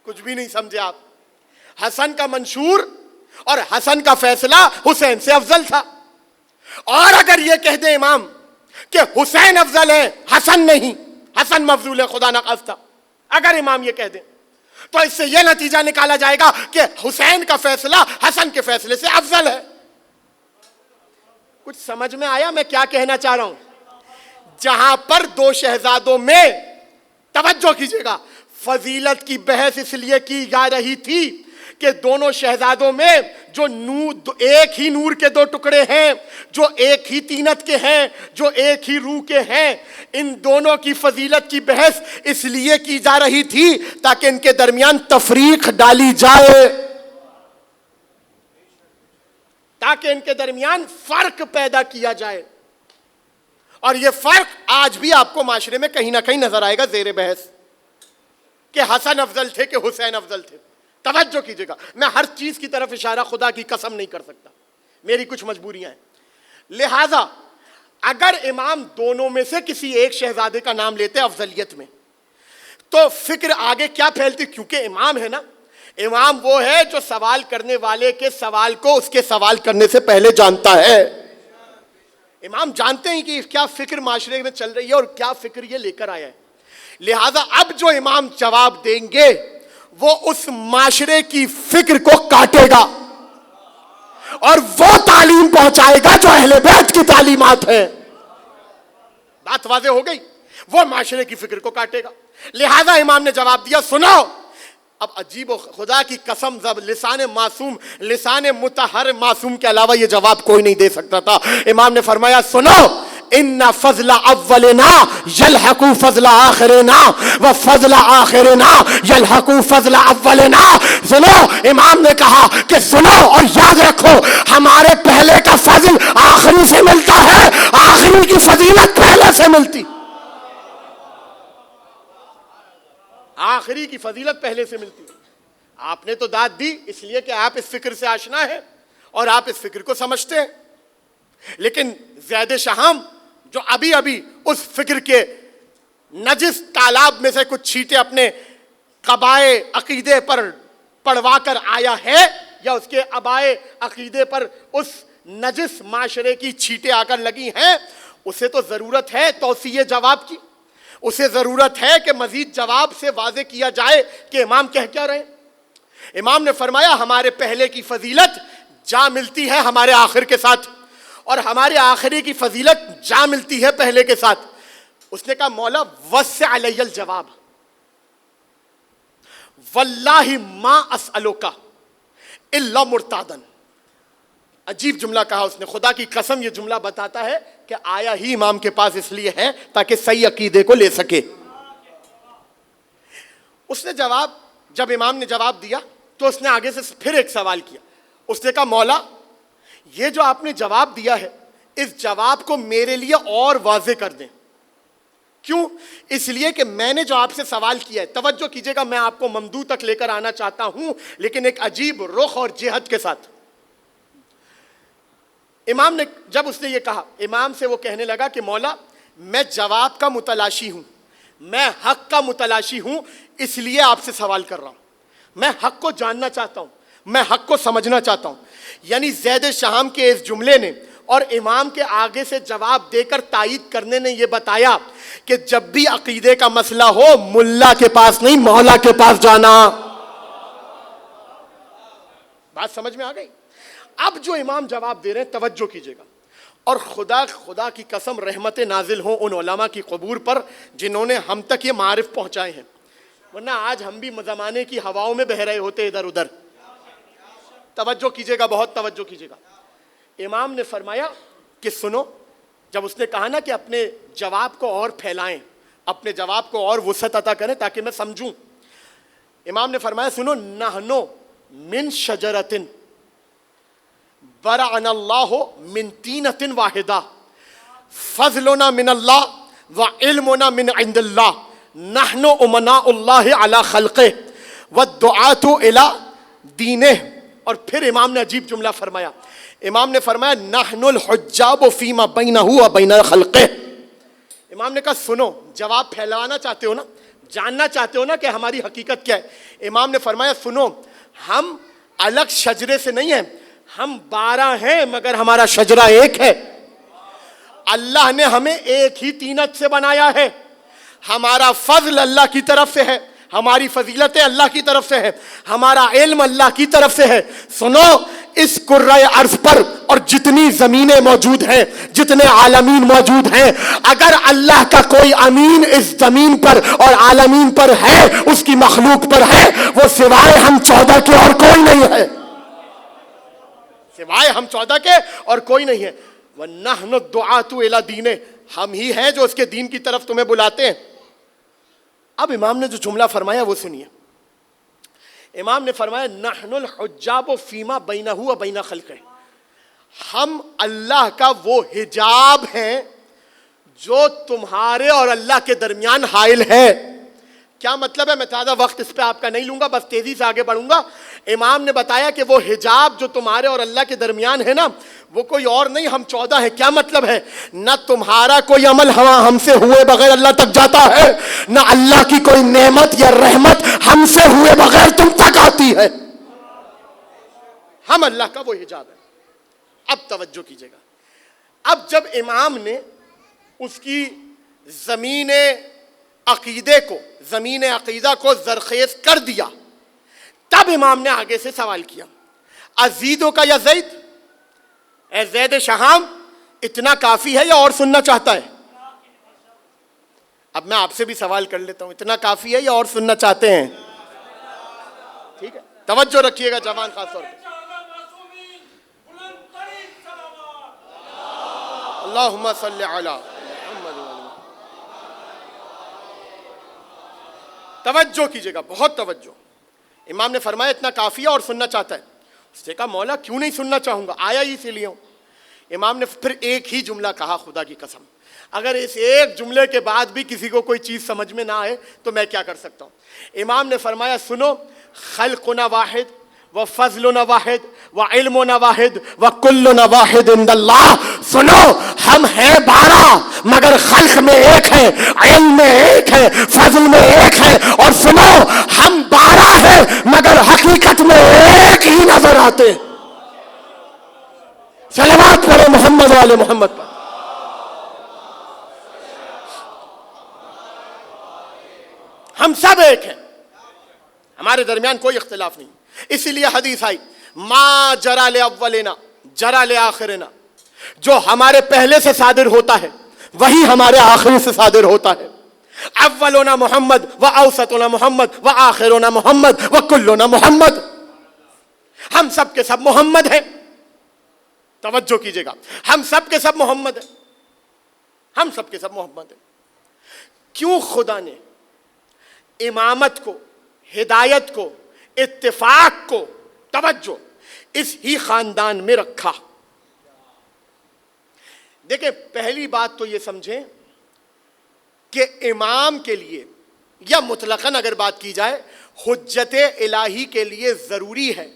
کچھ بھی نہیں سمجھے آپ. حسن کا منشور اور حسن کا فیصلہ حسین سے افضل تھا. اور اگر یہ کہہ دے امام کہ حسین افضل ہے حسن نہیں، حسن مفضول ہے خدا نخواستہ، اگر امام یہ کہہ دیں تو اس سے یہ نتیجہ نکالا جائے گا کہ حسین کا فیصلہ حسن کے فیصلے سے افضل ہے. کچھ سمجھ میں آیا میں کیا کہنا چاہ رہا ہوں؟ جہاں پر دو شہزادوں میں، توجہ کیجئے گا، فضیلت کی بحث اس لیے کی جا رہی تھی کہ دونوں شہزادوں میں جو ایک ہی نور کے دو ٹکڑے ہیں، جو ایک ہی طینت کے ہیں، جو ایک ہی روح کے ہیں، ان دونوں کی فضیلت کی بحث اس لیے کی جا رہی تھی تاکہ ان کے درمیان تفریق ڈالی جائے، تاکہ ان کے درمیان فرق پیدا کیا جائے. اور یہ فرق آج بھی آپ کو معاشرے میں کہیں نہ کہیں نظر آئے گا زیر بحث کہ حسن افضل تھے کہ حسین افضل تھے. توجہ کیجئے گا، میں ہر چیز کی طرف اشارہ خدا کی قسم نہیں کر سکتا، میری کچھ مجبوریاں ہیں. لہذا اگر امام دونوں میں سے کسی ایک شہزادے کا نام لیتے افضلیت میں تو فکر آگے کیا پھیلتی؟ کیونکہ امام ہے نا، امام وہ ہے جو سوال کرنے والے کے سوال کو اس کے سوال کرنے سے پہلے جانتا ہے. امام جانتے ہیں کہ کیا فکر معاشرے میں چل رہی ہے اور کیا فکر یہ لے کر آیا ہے. لہذا اب جو امام جواب دیں گے وہ اس معاشرے کی فکر کو کاٹے گا اور وہ تعلیم پہنچائے گا جو اہل بیت کی تعلیمات ہیں. بات واضح ہو گئی؟ وہ معاشرے کی فکر کو کاٹے گا. لہذا امام نے جواب دیا، سنو. اب عجیب و خدا کی قسم، لسان معصوم، لسان مطہر معصوم کے علاوہ یہ جواب کوئی نہیں دے سکتا تھا. امام نے فرمایا، سنو، ان فضل اولنا یلحق فضل آخرنا وفضل آخرنا یلحق فضل اولنا. سنو، امام نے کہا کہ سنو اور یاد رکھو، ہمارے پہلے کا فضل آخری سے ملتا ہے، آخری کی فضیلت پہلے سے ملتی، آخری کی فضیلت پہلے سے ملتی. آپ نے تو داد دی اس لیے کہ آپ اس فکر سے آشنا ہیں اور آپ اس فکر کو سمجھتے ہیں. لیکن زید شہام جو ابھی اس فکر کے نجس تالاب میں سے کچھ چھیٹے اپنے قبائے عقیدے پر پڑوا کر آیا ہے، یا اس کے ابائے عقیدے پر اس نجس معاشرے کی چھیٹے آ کر لگی ہیں، اسے تو ضرورت ہے توسیع جواب کی، اسے ضرورت ہے کہ مزید جواب سے واضح کیا جائے کہ امام کہہ کیا رہے. امام نے فرمایا، ہمارے پہلے کی فضیلت جا ملتی ہے ہمارے آخر کے ساتھ، اور ہمارے آخری کی فضیلت جا ملتی ہے پہلے کے ساتھ. اس نے کہا، مولا وسع علی الجواب واللہ ما اسألک الا مرتادا. عجیب جملہ کہا اس نے، خدا کی قسم یہ جملہ بتاتا ہے کہ آیا ہی امام کے پاس اس لیے ہے تاکہ صحیح عقیدے کو لے سکے. اس نے جب امام نے جواب دیا تو اس نے آگے سے پھر ایک سوال کیا. اس نے کہا، مولا یہ جو آپ نے جواب دیا ہے اس جواب کو میرے لیے اور واضح کر دیں. کیوں؟ اس لیے کہ میں نے جو آپ سے سوال کیا ہے، توجہ کیجئے گا، میں آپ کو ممدو تک لے کر آنا چاہتا ہوں لیکن ایک عجیب رخ اور جہت کے ساتھ. امام نے جب اس نے یہ کہا، امام سے وہ کہنے لگا کہ مولا میں جواب کا متلاشی ہوں، میں حق کا متلاشی ہوں، اس لیے آپ سے سوال کر رہا ہوں. میں حق کو جاننا چاہتا ہوں، میں حق کو سمجھنا چاہتا ہوں. یعنی زید شہام کے اس جملے نے اور امام کے آگے سے جواب دے کر تائید کرنے نے یہ بتایا کہ جب بھی عقیدے کا مسئلہ ہو ملا کے پاس نہیں، مولا کے پاس جانا. بات سمجھ میں آ گئی؟ اب جو امام جواب دے رہے ہیں توجہ کیجئے گا، اور خدا کی قسم رحمت نازل ہوں ان علماء کی قبور پر جنہوں نے ہم تک یہ معارف پہنچائے ہیں، ورنہ آج ہم بھی زمانے کی ہواؤں میں بہ رہے ہوتے ادھر ادھر. توجہ کیجئے گا، بہت توجہ کیجئے گا. امام نے فرمایا کہ سنو، جب اس نے کہا نا کہ اپنے جواب کو اور پھیلائیں، اپنے جواب کو اور وسعت عطا کریں تاکہ میں سمجھوں، امام نے فرمایا، سنو، نحنو من شجرۃ برعنا اللہ من طینۃ واحدہ فضلنا من اللہ وعلمنا من عند اللہ نحن امناء اللہ علی خلقہ والدعاة الی دینہ. اور پھر امام نے عجیب جملہ فرمایا. امام نے فرمایا نحن الحجاب فیما بینہ و بین خلقہ. امام نے کہا سنو, جواب پھیلانا چاہتے ہو نا, جاننا چاہتے ہو نا کہ ہماری حقیقت کیا ہے. امام نے فرمایا سنو, ہم الگ شجرے سے نہیں ہیں, ہم 12 ہیں مگر ہمارا شجرہ ایک ہے. اللہ نے ہمیں ایک ہی تینت سے بنایا ہے. ہمارا فضل اللہ کی طرف سے ہے, ہماری فضیلتیں اللہ کی طرف سے ہے, ہمارا علم اللہ کی طرف سے ہے. سنو, اس کرۂ ارض پر اور جتنی زمینیں موجود ہیں, جتنے عالمین موجود ہیں, اگر اللہ کا کوئی امین اس زمین پر اور عالمین پر ہے, اس کی مخلوق پر ہے, وہ سوائے ہم 14 کے اور کوئی نہیں ہے. سوائے ہم 14 کے اور کوئی نہیں ہے. وَنَحْنُ الدُّعَاةُ إِلَى دِينِهِ, ہم ہی ہیں جو اس کے دین کی طرف تمہیں بلاتے ہیں. اب امام نے جو جملہ فرمایا وہ سنیے. امام نے فرمایا نحن الحجاب فیما بینہ و بین خلقہ, ہم اللہ کا وہ حجاب ہیں جو تمہارے اور اللہ کے درمیان حائل ہے. کیا مطلب ہے؟ میں زیادہ وقت اس پہ آپ کا نہیں لوں گا, بس تیزی سے آگے بڑھوں گا. امام نے بتایا کہ وہ حجاب جو تمہارے اور اللہ کے درمیان ہے نا, وہ کوئی اور نہیں, ہم 14 ہیں. کیا مطلب ہے؟ نہ تمہارا کوئی عمل ہم سے ہوئے بغیر اللہ تک جاتا ہے, نہ اللہ کی کوئی نعمت یا رحمت ہم سے ہوئے بغیر تم تک آتی ہے. ہم اللہ کا وہ حجاب ہے. اب توجہ کیجئے گا. اب جب امام نے اس کی زمین عقیدے کو, زمین عقیدہ کو زرخیز کر دیا, تب امام نے آگے سے سوال کیا, ازیدو کا یا زید, اے زید شہام اتنا کافی ہے یا اور سننا چاہتا ہے؟ اب میں آپ سے بھی سوال کر لیتا ہوں, اتنا کافی ہے یا اور سننا چاہتے ہیں؟ ٹھیک ہے, توجہ رکھیے گا جوان خاص طور پہ. اللہم صلی علی محمد. توجہ کیجئے گا, بہت توجہ. امام نے فرمایا اتنا کافی ہے اور سننا چاہتا ہے. اس نے کہا مولا کیوں نہیں سننا چاہوں گا, آیا ہی اسی لیے ہوں. امام نے پھر ایک ہی جملہ کہا, خدا کی قسم اگر اس ایک جملے کے بعد بھی کسی کو کوئی چیز سمجھ میں نہ آئے تو میں کیا کر سکتا ہوں. امام نے فرمایا سنو, خلقنا واحد و فضلنا واحد و علمنا واحد و کلنا واحد عند اللہ. سنو, ہم ہیں 12 مگر خلق میں ایک ہے, علم میں ایک ہے, فضل میں ایک ہے. اور سنو, ہم 12 ہیں مگر حقیقت میں ایک ہی نظر آتے. صلوات پڑھو محمد والے محمد پر. ہم سب ایک ہیں, ہمارے درمیان کوئی اختلاف نہیں. اسی لیے حدیث آئی ما جرى لأولنا جرى لآخرنا, جو ہمارے پہلے سے صادر ہوتا ہے وہی ہمارے آخری سے صادر ہوتا ہے. اولنا محمد و اوسطنا محمد و آخرنا محمد و کلنا محمد. ہم سب کے سب محمد ہیں. توجہ کیجئے گا, ہم سب کے سب محمد ہیں, ہم سب کے سب محمد ہیں. کیوں خدا نے امامت کو, ہدایت کو, اتفاق کو, توجہ, اس ہی خاندان میں رکھا؟ دیکھیں, پہلی بات تو یہ سمجھیں کہ امام کے لیے یا مطلقاً اگر بات کی جائے حجت الہی کے لیے ضروری ہے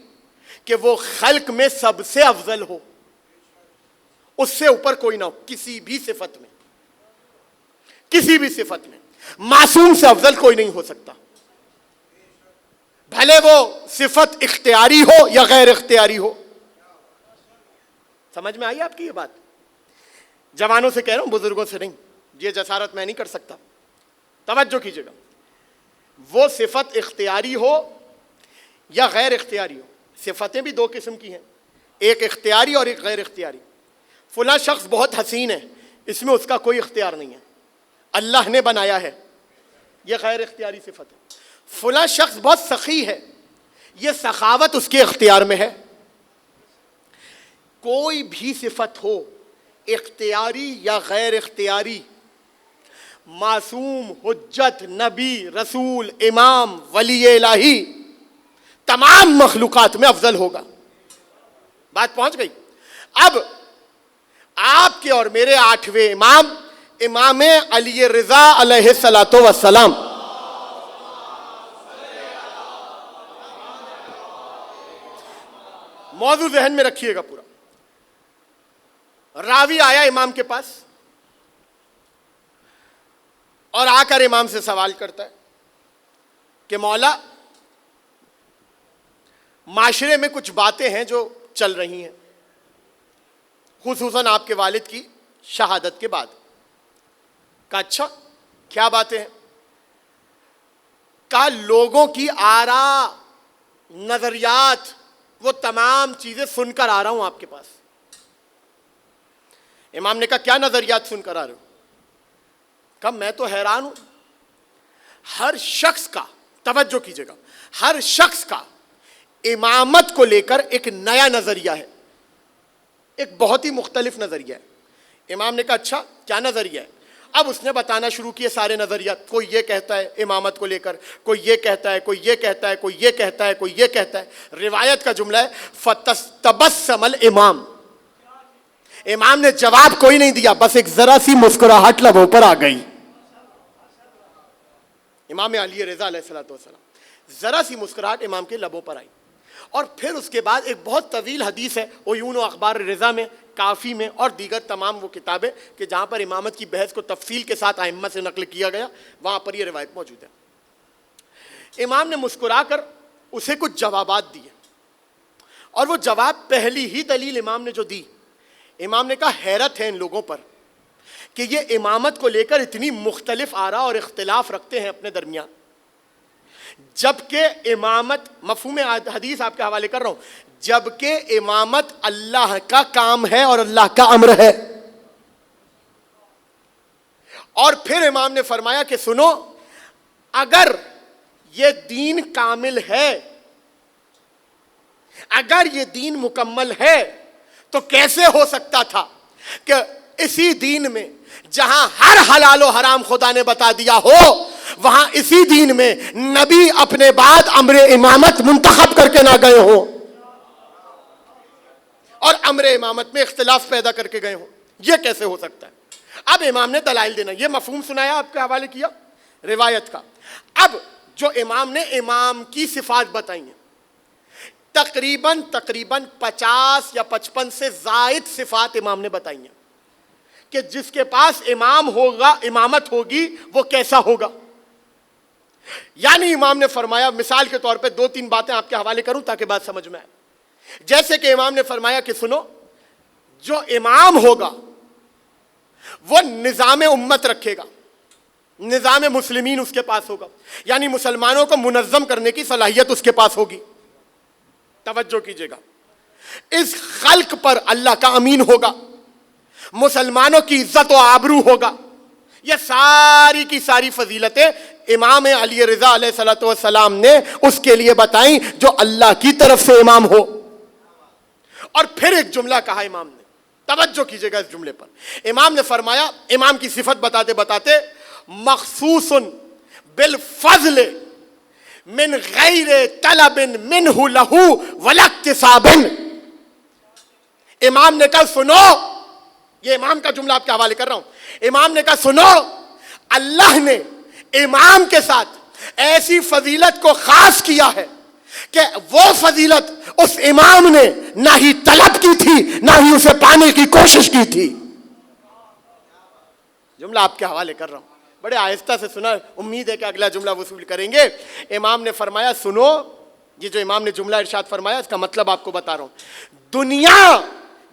کہ وہ خلق میں سب سے افضل ہو, اس سے اوپر کوئی نہ ہو. کسی بھی صفت میں, کسی بھی صفت میں معصوم سے افضل کوئی نہیں ہو سکتا, بھلے وہ صفت اختیاری ہو یا غیر اختیاری ہو. سمجھ میں آئی آپ کی یہ بات؟ جوانوں سے کہہ رہا ہوں, بزرگوں سے نہیں. یہ جسارت میں نہیں کر سکتا. توجہ کیجئے گا, وہ صفت اختیاری ہو یا غیر اختیاری ہو. صفتیں بھی 2 قسم کی ہیں, ایک اختیاری اور ایک غیر اختیاری. فلاں شخص بہت حسین ہے, اس میں اس کا کوئی اختیار نہیں ہے, اللہ نے بنایا ہے, یہ غیر اختیاری صفت ہے. فلاں شخص بہت سخی ہے, یہ سخاوت اس کے اختیار میں ہے. کوئی بھی صفت ہو, اختیاری یا غیر اختیاری, معصوم, حجت, نبی, رسول, امام, ولی الہی, تمام مخلوقات میں افضل ہوگا. بات پہنچ گئی؟ اب آپ کے اور میرے 8ویں امام, امام علی رضا علیہ السلام, موضوع ذہن میں رکھیے گا پورا. راوی آیا امام کے پاس اور آ کر امام سے سوال کرتا ہے کہ مولا معاشرے میں کچھ باتیں ہیں جو چل رہی ہیں، خصوصاً آپ کے والد کی شہادت کے بعد. کہا اچھا کیا باتیں ہیں؟ کہا لوگوں کی آراء، نظریات، وہ تمام چیزیں سن کر آ رہا ہوں آپ کے پاس. امام نے کہا کیا نظریات سن کر آ رہے ہو؟ کہا میں تو حیران ہوں، ہر شخص کا، توجہ کیجیے گا، ہر شخص کا امامت کو لے کر ایک نیا نظریہ ہے، ایک بہت ہی مختلف نظریہ ہے. امام نے کہا اچھا کیا نظریہ ہے؟ اب اس نے بتانا شروع کیے سارے نظریات. کوئی یہ کہتا ہے امامت کو لے کر، کوئی یہ کہتا ہے، کوئی یہ کہتا ہے، کوئی یہ کہتا ہے، کوئی یہ کہتا ہے. روایت کا جملہ ہے فَتَبَسَّمَ الْإِمَامُ. امام نے جواب کوئی نہیں دیا، بس ایک ذرا سی مسکراہٹ لبوں پر آ گئی. امام علی رضا علیہ السلام ذرا سی مسکراہٹ امام کے لبوں پر آئی. اور پھر اس کے بعد ایک بہت طویل حدیث ہے عیون و اخبار رضا میں، کافی میں اور دیگر تمام وہ کتابیں کہ جہاں پر امامت کی بحث کو تفصیل کے ساتھ ائمہ سے نقل کیا گیا، وہاں پر یہ روایت موجود ہے. امام نے مسکرا کر اسے کچھ جوابات دیے، اور وہ جواب پہلی ہی دلیل امام نے جو دی، امام نے کہا حیرت ہے ان لوگوں پر کہ یہ امامت کو لے کر اتنی مختلف آراء اور اختلاف رکھتے ہیں اپنے درمیان، جبکہ امامت، مفہوم حدیث آپ کے حوالے کر رہا ہوں، جبکہ امامت اللہ کا کام ہے اور اللہ کا امر ہے. اور پھر امام نے فرمایا کہ سنو، اگر یہ دین کامل ہے، اگر یہ دین مکمل ہے، تو کیسے ہو سکتا تھا کہ اسی دین میں جہاں ہر حلال و حرام خدا نے بتا دیا ہو، وہاں اسی دین میں نبی اپنے بعد امر امامت منتخب کر کے نہ گئے ہوں اور امر امامت میں اختلاف پیدا کر کے گئے ہوں؟ یہ کیسے ہو سکتا ہے؟ اب امام نے دلائل دینا، یہ مفہوم سنایا، آپ کے حوالے کیا روایت کا. اب جو امام نے امام کی صفات بتائی ہیں، تقریباً 50 یا 55 سے زائد صفات امام نے بتائی ہیں کہ جس کے پاس امام ہوگا، امامت ہوگی، وہ کیسا ہوگا. یعنی امام نے فرمایا، مثال کے طور پہ 2-3 باتیں آپ کے حوالے کروں تاکہ بات سمجھ میں آئے. جیسے کہ امام نے فرمایا کہ سنو، جو امام ہوگا وہ نظام امت رکھے گا، نظام مسلمین اس کے پاس ہوگا، یعنی مسلمانوں کو منظم کرنے کی صلاحیت اس کے پاس ہوگی. توجہ کیجیے گا، اس خلق پر اللہ کا امین ہوگا، مسلمانوں کی عزت و آبرو ہوگا. یہ ساری کی ساری فضیلتیں امام علی رضا علیہ السلام نے اس کے لیے بتائیں جو اللہ کی طرف سے امام ہو. اور پھر ایک جملہ کہا امام نے، توجہ کیجیے گا اس جملے پر. امام نے فرمایا، امام کی صفت بتاتے بتاتے، مخصوص بالفضل من غیر طلب منہ لہو ولا اکتساب. امام نے کہا سنو، یہ امام کا جملہ آپ کے حوالے کر رہا ہوں، امام نے کہا سنو، اللہ نے امام کے ساتھ ایسی فضیلت کو خاص کیا ہے کہ وہ فضیلت اس امام نے نہ ہی طلب کی تھی نہ ہی اسے پانے کی کوشش کی تھی. جملہ آپ کے حوالے کر رہا ہوں، بڑے آہستہ سے سنا، امید ہے کہ اگلا جملہ وصول کریں گے. امام نے فرمایا سنو، یہ جو امام نے جملہ ارشاد فرمایا اس کا مطلب آپ کو بتا رہا ہوں. دنیا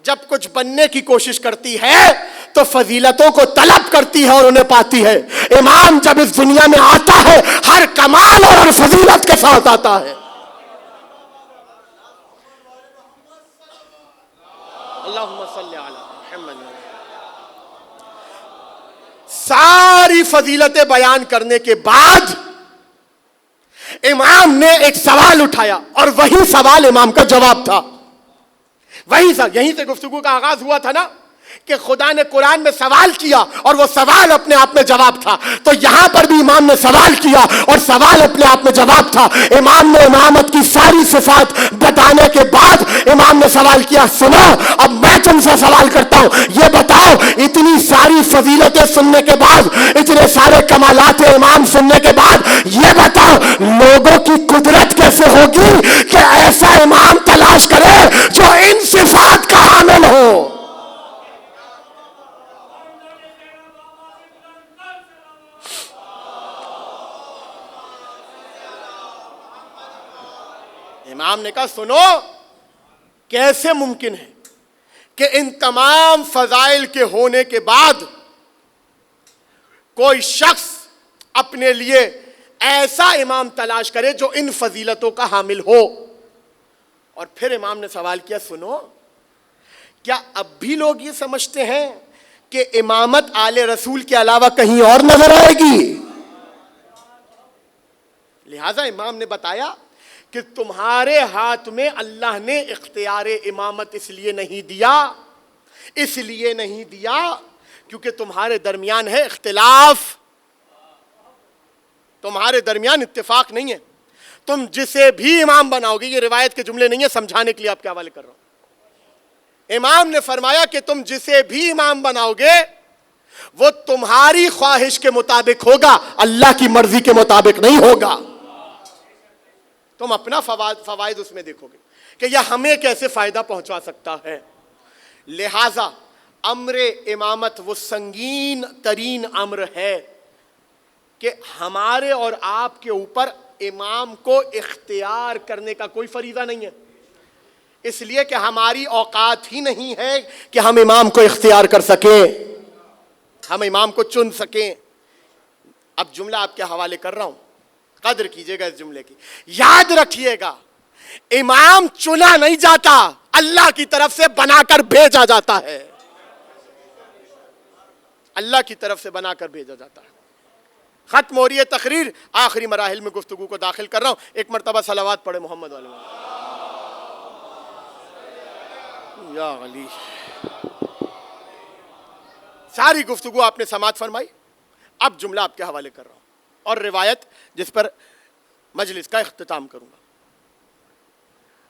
جب کچھ بننے کی کوشش کرتی ہے تو فضیلتوں کو طلب کرتی ہے اور انہیں پاتی ہے. امام جب اس دنیا میں آتا ہے ہر کمال اور ہر فضیلت کے ساتھ آتا ہے. اللہم صلی علی محمد. ساری فضیلتیں بیان کرنے کے بعد امام نے ایک سوال اٹھایا اور وہی سوال امام کا جواب تھا. یہیں سے گفتگو کا آغاز ہوا تھا نا کہ خدا نے قرآن میں سوال کیا اور وہ سوال اپنے آپ میں جواب تھا. تو یہاں پر بھی امام نے سوال کیا اور سوال اپنے آپ میں جواب تھا. امام نے امامت کی ساری صفات بتانے کے بعد امام نے سوال کیا سنو، اب میں تم سے سوال کرتا ہوں، یہ بتاؤ اتنی ساری فضیلتیں سننے کے بعد، اتنے سارے کمالات امام سننے کے بعد، یہ بتاؤ لوگوں کی قدرت کیسے ہوگی کہ ایسا امام تلاش کرے ہے جو ان صفات کا حامل ہو. امام نے کہا سنو، کیسے ممکن ہے کہ ان تمام فضائل کے ہونے کے بعد کوئی شخص اپنے لیے ایسا امام تلاش کرے جو ان فضیلتوں کا حامل ہو. اور پھر امام نے سوال کیا سنو، کیا اب بھی لوگ یہ سمجھتے ہیں کہ امامت آل رسول کے علاوہ کہیں اور نظر آئے گی؟ لہذا امام نے بتایا کہ تمہارے ہاتھ میں اللہ نے اختیار امامت اس لیے نہیں دیا کیونکہ تمہارے درمیان ہے اختلاف، تمہارے درمیان اتفاق نہیں ہے. تم جسے بھی امام بناؤ گے، یہ روایت کے جملے نہیں ہیں، سمجھانے کے لیے آپ کے حوالے کر رہا ہوں. امام نے فرمایا کہ تم جسے بھی امام بناؤ گے وہ تمہاری خواہش کے مطابق ہوگا، اللہ کی مرضی کے مطابق نہیں ہوگا. تم اپنا فوائد اس میں دیکھو گے کہ یہ ہمیں کیسے فائدہ پہنچا سکتا ہے. لہذا امر امامت وہ سنگین ترین امر ہے کہ ہمارے اور آپ کے اوپر امام کو اختیار کرنے کا کوئی فریضہ نہیں ہے، اس لیے کہ ہماری اوقات ہی نہیں ہے کہ ہم امام کو اختیار کر سکیں، ہم امام کو چن سکیں. اب جملہ آپ کے حوالے کر رہا ہوں، قدر کیجئے گا اس جملے کی. یاد رکھیے گا، امام چنا نہیں جاتا، اللہ کی طرف سے بنا کر بھیجا جاتا ہے. اللہ کی طرف سے بنا کر بھیجا جاتا ہے. ختم ہو رہی ہے تقریر، آخری مراحل میں گفتگو کو داخل کر رہا ہوں. ایک مرتبہ صلوات پڑھے محمد علیہ یا علی. ساری گفتگو آپ نے سماعت فرمائی، اب جملہ آپ کے حوالے کر رہا ہوں اور روایت جس پر مجلس کا اختتام کروں گا.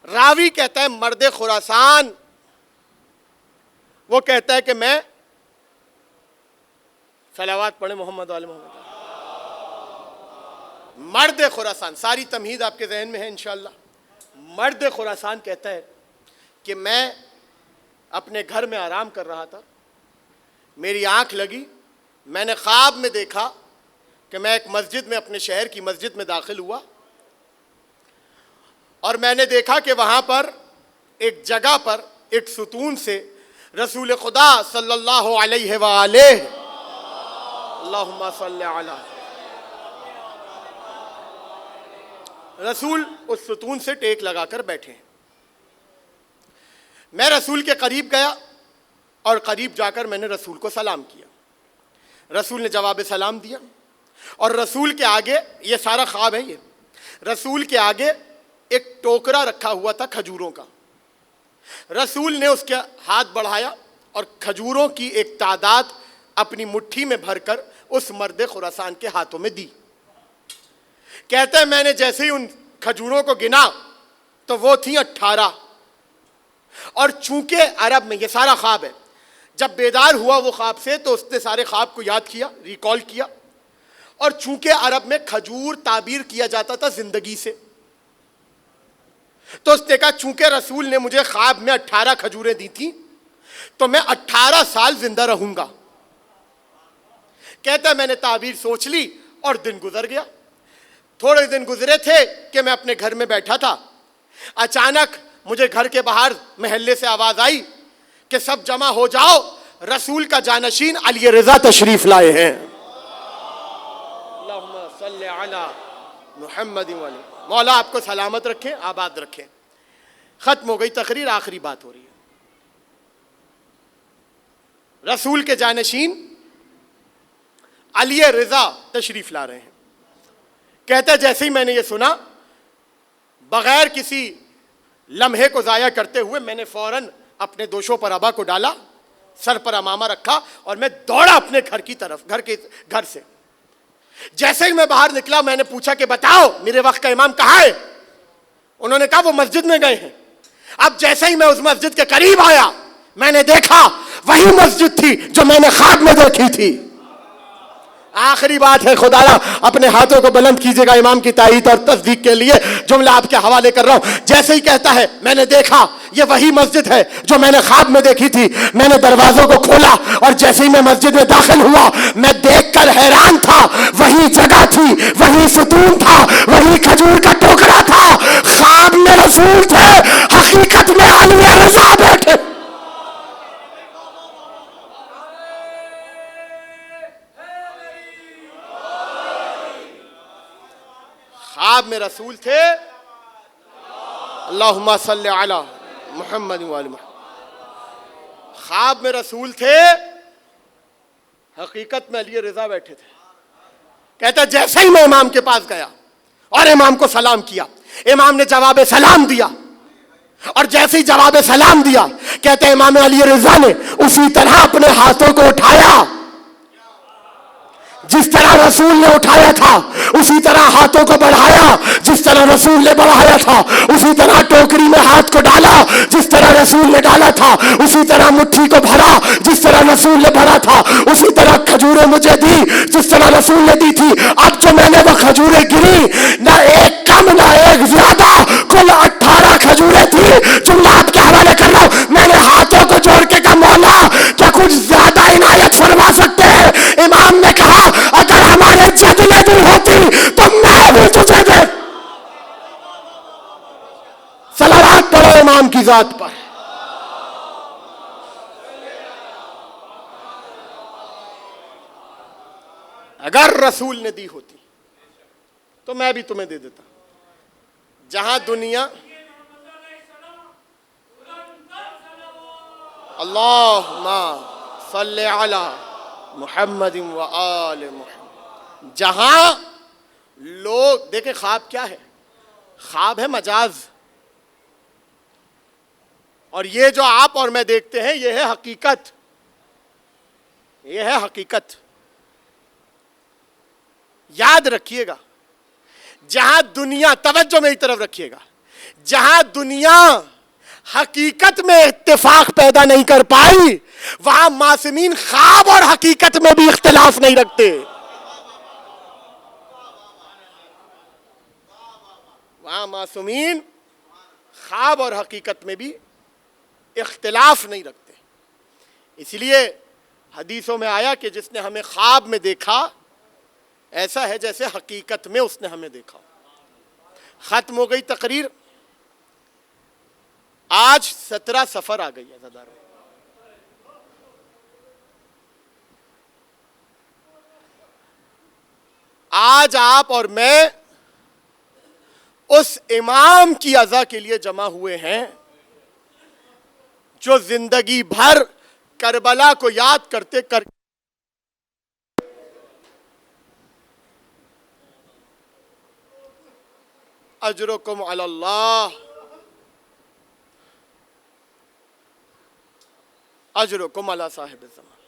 راوی کہتا ہے مرد خراسان، وہ کہتا ہے کہ میں صلوات پڑھے محمد علیہ محمد. مرد خراسان، ساری تمہید آپ کے ذہن میں ہے انشاءاللہ. مرد خراسان کہتا ہے کہ میں اپنے گھر میں آرام کر رہا تھا، میری آنکھ لگی، میں نے خواب میں دیکھا کہ میں ایک مسجد میں، اپنے شہر کی مسجد میں داخل ہوا اور میں نے دیکھا کہ وہاں پر ایک جگہ پر ایک ستون سے رسول خدا صلی اللہ علیہ وآلہ اللہم صلی علی رسول اس ستون سے ٹیک لگا کر بیٹھے ہیں. میں رسول کے قریب گیا اور قریب جا کر میں نے رسول کو سلام کیا. رسول نے جواب سلام دیا اور رسول کے آگے، یہ سارا خواب ہے، یہ رسول کے آگے ایک ٹوکرا رکھا ہوا تھا کھجوروں کا. رسول نے اس کے ہاتھ بڑھایا اور کھجوروں کی ایک تعداد اپنی مٹھی میں بھر کر اس مرد خراسان کے ہاتھوں میں دی. کہتے ہیں میں نے جیسے ہی ان کھجوروں کو گنا تو وہ تھیں 18. اور چونکہ عرب میں، یہ سارا خواب ہے، جب بیدار ہوا وہ خواب سے تو اس نے سارے خواب کو یاد کیا، ریکال کیا. اور چونکہ عرب میں کھجور تعبیر کیا جاتا تھا زندگی سے، تو اس نے کہا چونکہ رسول نے مجھے خواب میں 18 کھجوریں دی تھیں تو میں 18 سال زندہ رہوں گا. کہتا ہے میں نے تعبیر سوچ لی اور دن گزر گیا. تھوڑے دن گزرے تھے کہ میں اپنے گھر میں بیٹھا تھا، اچانک مجھے گھر کے باہر محلے سے آواز آئی کہ سب جمع ہو جاؤ، رسول کا جانشین علی رضا تشریف لائے ہیں. اللہم صلی علی محمد وعلی. مولا آپ کو سلامت رکھیں، آباد رکھیں. ختم ہو گئی تقریر، آخری بات ہو رہی ہے. رسول کے جانشین علی رضا تشریف لا رہے ہیں. کہتا ہے جیسے ہی میں نے یہ سنا، بغیر کسی لمحے کو ضائع کرتے ہوئے میں نے فوراً اپنے دوشوں پر عبا کو ڈالا، سر پر امامہ رکھا اور میں دوڑا اپنے گھر کی طرف، گھر سے. جیسے ہی میں باہر نکلا میں نے پوچھا کہ بتاؤ میرے وقت کا امام کہاں ہے؟ انہوں نے کہا وہ مسجد میں گئے ہیں. اب جیسے ہی میں اس مسجد کے قریب آیا میں نے دیکھا وہی مسجد تھی جو میں نے خواب میں دیکھی تھی. آخری بات ہے خدایا اپنے ہاتھوں کو بلند کیجیے گا امام کی تائید اور تصدیق کے لیے. جملہ آپ کے حوالے کر رہا ہوں. جیسے ہی کہتا ہے میں نے دیکھا یہ وہی مسجد ہے جو میں نے خواب میں دیکھی تھی. میں نے دروازوں کو کھولا اور جیسے ہی میں مسجد میں داخل ہوا میں دیکھ کر حیران تھا. وہی جگہ تھی, وہی ستون تھا, وہی کھجور کا ٹوکرا تھا. خواب میں رسول تھے, حقیقت میں عالم رضا بیٹھے. خواب میں رسول تھے. اللہم صلی علی محمد وآل محمد. خواب میں رسول تھے, حقیقت میں علی رضا بیٹھے تھے. کہتا جیسے ہی میں امام کے پاس گیا اور امام کو سلام کیا, امام نے جواب سلام دیا, اور جیسے ہی جواب سلام دیا کہتے امام علی رضا نے اسی طرح اپنے ہاتھوں کو اٹھایا جس طرح رسول نے اٹھایا تھا, اسی طرح ہاتھوں کو بڑھایا جس طرح رسول نے بڑھایا تھا, اسی طرح ٹوکری میں ہاتھ کو ڈالا جس طرح رسول نے ڈالا تھا, اسی طرح مٹھی کو بھرا جس طرح رسول نے بھرا تھا, اسی طرح کھجوریں مجھے دی جس طرح رسول نے دی تھی. اب جو میں نے وہ کھجوریں گری, نہ ایک کم نہ ایک زیادہ, کل 18 کھجوریں تھی. جملہ آپ کے حوالے کر رہا ہوں. میں نے ہاتھوں کو جوڑ کے کہا مولا کیا کچھ زیادہ عنایت فرما سکتے ہیں؟ امام نے کہا اگر ہمارے جد میں دی ہوتی تو میں بھی تجھے دے. صلوات پڑھو امام کی ذات پر. اگر رسول نے دی ہوتی تو میں بھی تمہیں دے دیتا. جہاں دنیا اللہم صلی علی محمد و آل محمد. جہاں لوگ دیکھیں خواب کیا ہے؟ خواب ہے مجاز, اور یہ جو آپ اور میں دیکھتے ہیں یہ ہے حقیقت. یہ ہے حقیقت. یاد رکھیے گا جہاں دنیا, توجہ میری طرف رکھیے گا, جہاں دنیا حقیقت میں اتفاق پیدا نہیں کر پائی وہاں معصومین خواب اور حقیقت میں بھی اختلاف نہیں رکھتے. وہاں معصومین خواب اور حقیقت میں بھی اختلاف نہیں رکھتے. اس لیے حدیثوں میں آیا کہ جس نے ہمیں خواب میں دیکھا ایسا ہے جیسے حقیقت میں اس نے ہمیں دیکھا. ختم ہو گئی تقریر. آج 17 سفر آ گئی عزاداروں. آج آپ اور میں اس امام کی عزا کے لیے جمع ہوئے ہیں جو زندگی بھر کربلا کو یاد کرتے کر اجرکم علی اللہ, اجرکم علی صاحب الزمان.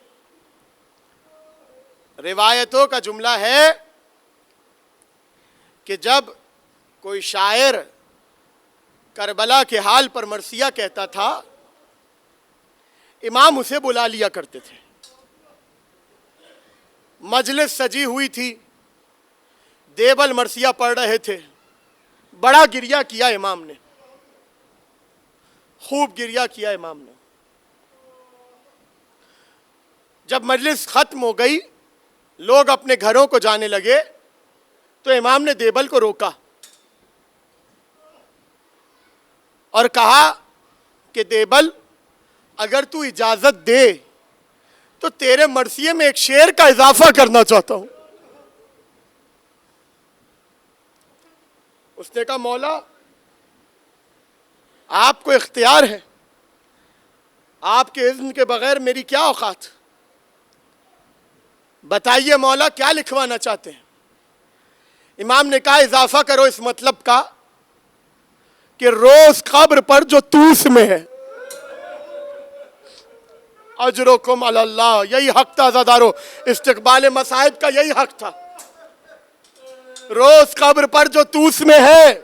روایتوں کا جملہ ہے کہ جب کوئی شاعر کربلا کے حال پر مرثیہ کہتا تھا امام اسے بلا لیا کرتے تھے. مجلس سجی ہوئی تھی, دیبل مرثیہ پڑھ رہے تھے, بڑا گریہ کیا امام نے, خوب گریہ کیا امام نے. جب مجلس ختم ہو گئی لوگ اپنے گھروں کو جانے لگے تو امام نے دیبل کو روکا اور کہا کہ دیبل اگر تو اجازت دے تو تیرے مرثیے میں ایک شعر کا اضافہ کرنا چاہتا ہوں. اس نے کہا مولا آپ کو اختیار ہے, آپ کے اذن کے بغیر میری کیا اوقات, بتائیے مولا کیا لکھوانا چاہتے ہیں. امام نے کہا اضافہ کرو اس مطلب کا کہ روز قبر پر جو توس میں ہے. اجرکم علی اللہ, یہی حق تھا عزادارو, استقبال مصائب کا یہی حق تھا. روز قبر پر جو توس میں ہے,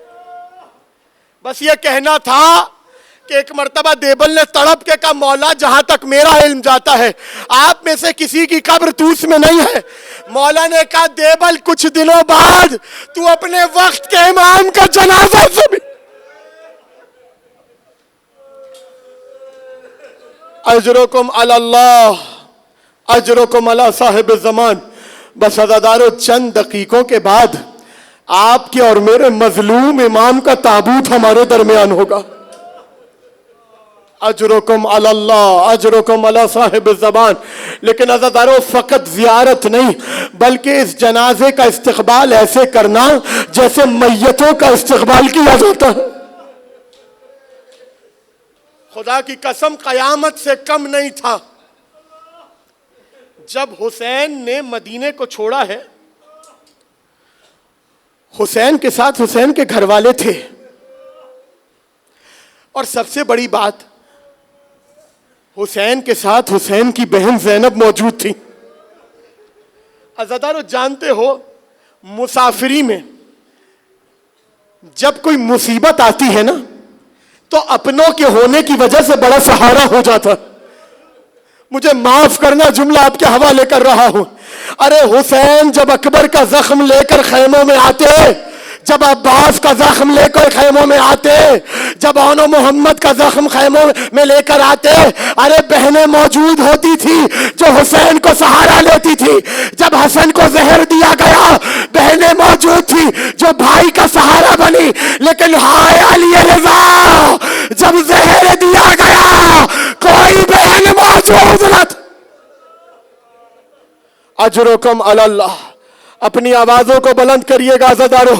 بس یہ کہنا تھا کہ ایک مرتبہ دیبل نے تڑپ کے کہا مولا جہاں تک میرا علم جاتا ہے آپ میں سے کسی کی قبر توس میں نہیں ہے. مولا نے کہا دیبل کچھ دنوں بعد تو اپنے وقت کے امام کا جنازہ سے بھی. اجرکم علی اللہ اجرکم علی صاحب الزمان. بس عزادارو چند دقیقوں کے بعد آپ کے اور میرے مظلوم امام کا تابوت ہمارے درمیان ہوگا. اجرکم علی اللہ اجرکم علی صاحب الزمان. لیکن عزادارو فقط زیارت نہیں بلکہ اس جنازے کا استقبال ایسے کرنا جیسے میتوں کا استقبال کیا جاتا ہے. خدا کی قسم قیامت سے کم نہیں تھا. جب حسین نے مدینے کو چھوڑا ہے حسین کے ساتھ حسین کے گھر والے تھے اور سب سے بڑی بات حسین کے ساتھ حسین کی بہن زینب موجود تھی. عزادارو جانتے ہو مسافری میں جب کوئی مصیبت آتی ہے نا تو اپنوں کے ہونے کی وجہ سے بڑا سہارا ہو جاتا. مجھے معاف کرنا جملہ آپ کے حوالے کر رہا ہوں. ارے حسین جب اکبر کا زخم لے کر خیموں میں آتے جب عباس کا زخم لے کر خیموں میں آتے جب اون و محمد کا زخم خیموں میں لے کر آتے ارے بہنیں موجود ہوتی تھی جو حسین کو سہارا لیتی تھی. جب حسن کو زہر دیا گیا بہنیں موجود تھی جو بھائی کا سہارا بنی. لیکن ہائے علی رضا جب زہر دیا گیا کوئی بہن موجود نہ تھی. اجرکم علی اللہ. اپنی آوازوں کو بلند کریے گا عزادارو.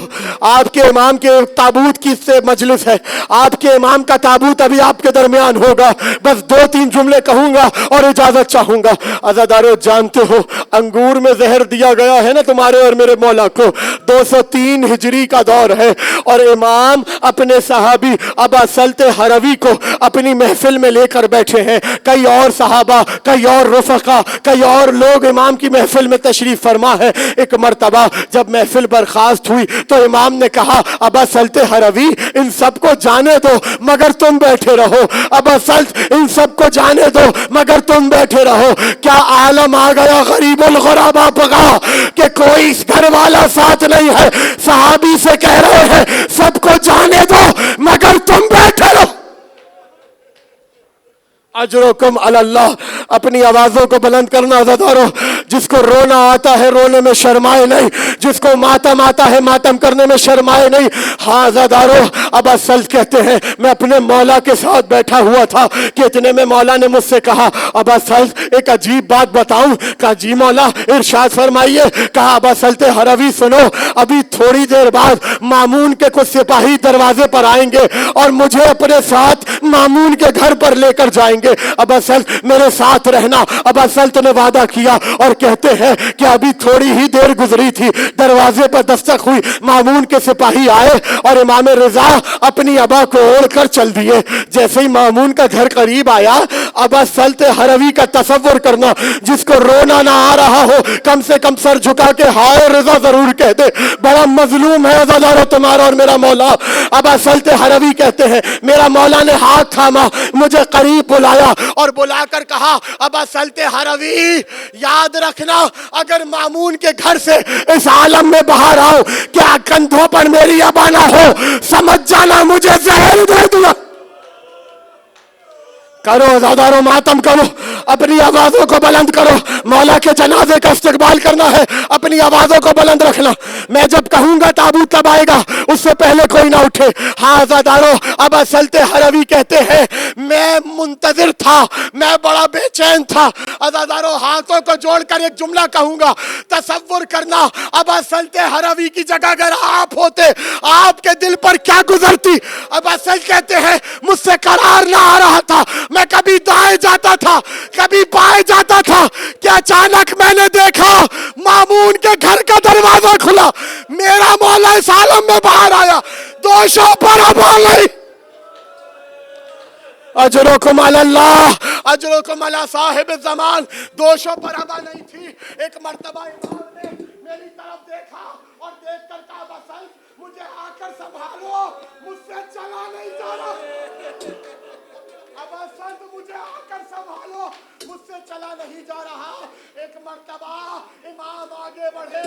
آپ کے امام کے تابوت کی سے مجلس ہے. آپ کے امام کا تابوت ابھی آپ کے درمیان ہوگا. بس 2-3 جملے کہوں گا اور اجازت چاہوں گا. عزادارو جانتے ہو انگور میں زہر دیا گیا ہے نا تمہارے اور میرے مولا کو. 203 ہجری کا دور ہے اور امام اپنے صحابی ابا سلط ہروی کو اپنی محفل میں لے کر بیٹھے ہیں. کئی اور صحابہ کئی اور رفقا کئی اور لوگ امام کی محفل میں تشریف فرما ہے. ایک مرتبہ جب محفل برخاست ہوئی تو امام نے کہا ابا سلط ہروی ان سب کو جانے دو مگر تم بیٹھے رہو. ابا سلط ان سب کو جانے دو مگر تم بیٹھے رہو. کیا عالم آ گیا غریب الغربا پگا کہ کوئی گھر والا ساتھ نہیں ہے. صحابی سے کہہ رہے ہیں سب کو جانے دو مگر تم بیٹھے رہو. اجرکم علی اللہ. اپنی آوازوں کو بلند کرنا عزادارو. جس کو رونا آتا ہے رونے میں شرمائے نہیں. جس کو ماتم آتا ہے ماتم کرنے میں شرمائے نہیں. ہاں عزادارو ابا سلط کہتے ہیں میں اپنے مولا کے ساتھ بیٹھا ہوا تھا کہ اتنے میں مولا نے مجھ سے کہا ابا سلط ایک عجیب بات بتاؤں. کہا جی مولا ارشاد فرمائیے. کہا ابا سلط ہروی سنو ابھی تھوڑی دیر بعد مامون کے کچھ سپاہی دروازے پر آئیں گے اور مجھے اپنے ساتھ مامون کے گھر پر لے کر جائیں گے. ابا سلط میرے ساتھ رہنا. ابا سلط نے وعدہ کیا اور کہتے ہیں کہ ابھی تھوڑی ہی دیر گزری تھی دروازے پر دستک ہوئی مامون کے سپاہی آئے اور امام رضا اپنی ابا کو اوڑھ کر چل دیے. جیسے ہی مامون کا گھر قریب آیا ابا سلط ہروی کا تصور کرنا جس کو رونا نہ آ رہا ہو کم سے کم سر جھکا کے ہائے رضا ضرور کہہ دے. بڑا مظلوم ہے عزادارو تمہارا اور میرا مولا. ابا سلط ہروی کہتے ہیں میرا مولا نے ہاتھ تھاما مجھے قریب بلایا اور بلا کر کہا ابا سلط ہروی یاد رکھنا اگر مامون کے گھر سے اس عالم میں باہر آؤ کیا کندھوں پر میری ابا نہ ہو سمجھ جانا مجھے زہر دے دیا. کرو عزادارو ماتم کرو. اپنی آوازوں کو بلند کرو. مولا کے جنازے کا استقبال کرنا ہے. اپنی آوازوں کو بلند رکھنا. میں جب کہوں گا تابوت کب آئے گا اس سے پہلے کوئی نہ اٹھے. ہاں عزادارو ابا سلط ہروی کہتے ہیں میں منتظر تھا میں بڑا بے چین تھا. عزادارو ہاتھوں کو جوڑ کر ایک جملہ کہوں گا. تصور کرنا ابا سلط ہروی کی جگہ اگر آپ ہوتے آپ کے دل پر کیا گزرتی. ابا سلط کہتے ہیں مجھ سے قرار نہ آ رہا تھا. میں کبھی دائیں جاتا تھا کبھی بائیں جاتا تھا کہ اچانک میں نے دیکھا مامون کے گھر کا دروازہ کھلا میرا مولا اس عالم میں باہر آیا. دوشوں پر ابا نہیں. اجرکم علی اللہ اجرکم علی صاحب الزمان. دوشوں پر ابا نہیں تھی. ایک مرتبہ امام نے میری طرف دیکھا اور دیکھ کر کہا بس مجھے آ کر سنبھالو مجھ سے چلا نہیں جا رہا. نہیں جا رہا. ایک مرتبہ امام آگے بڑھے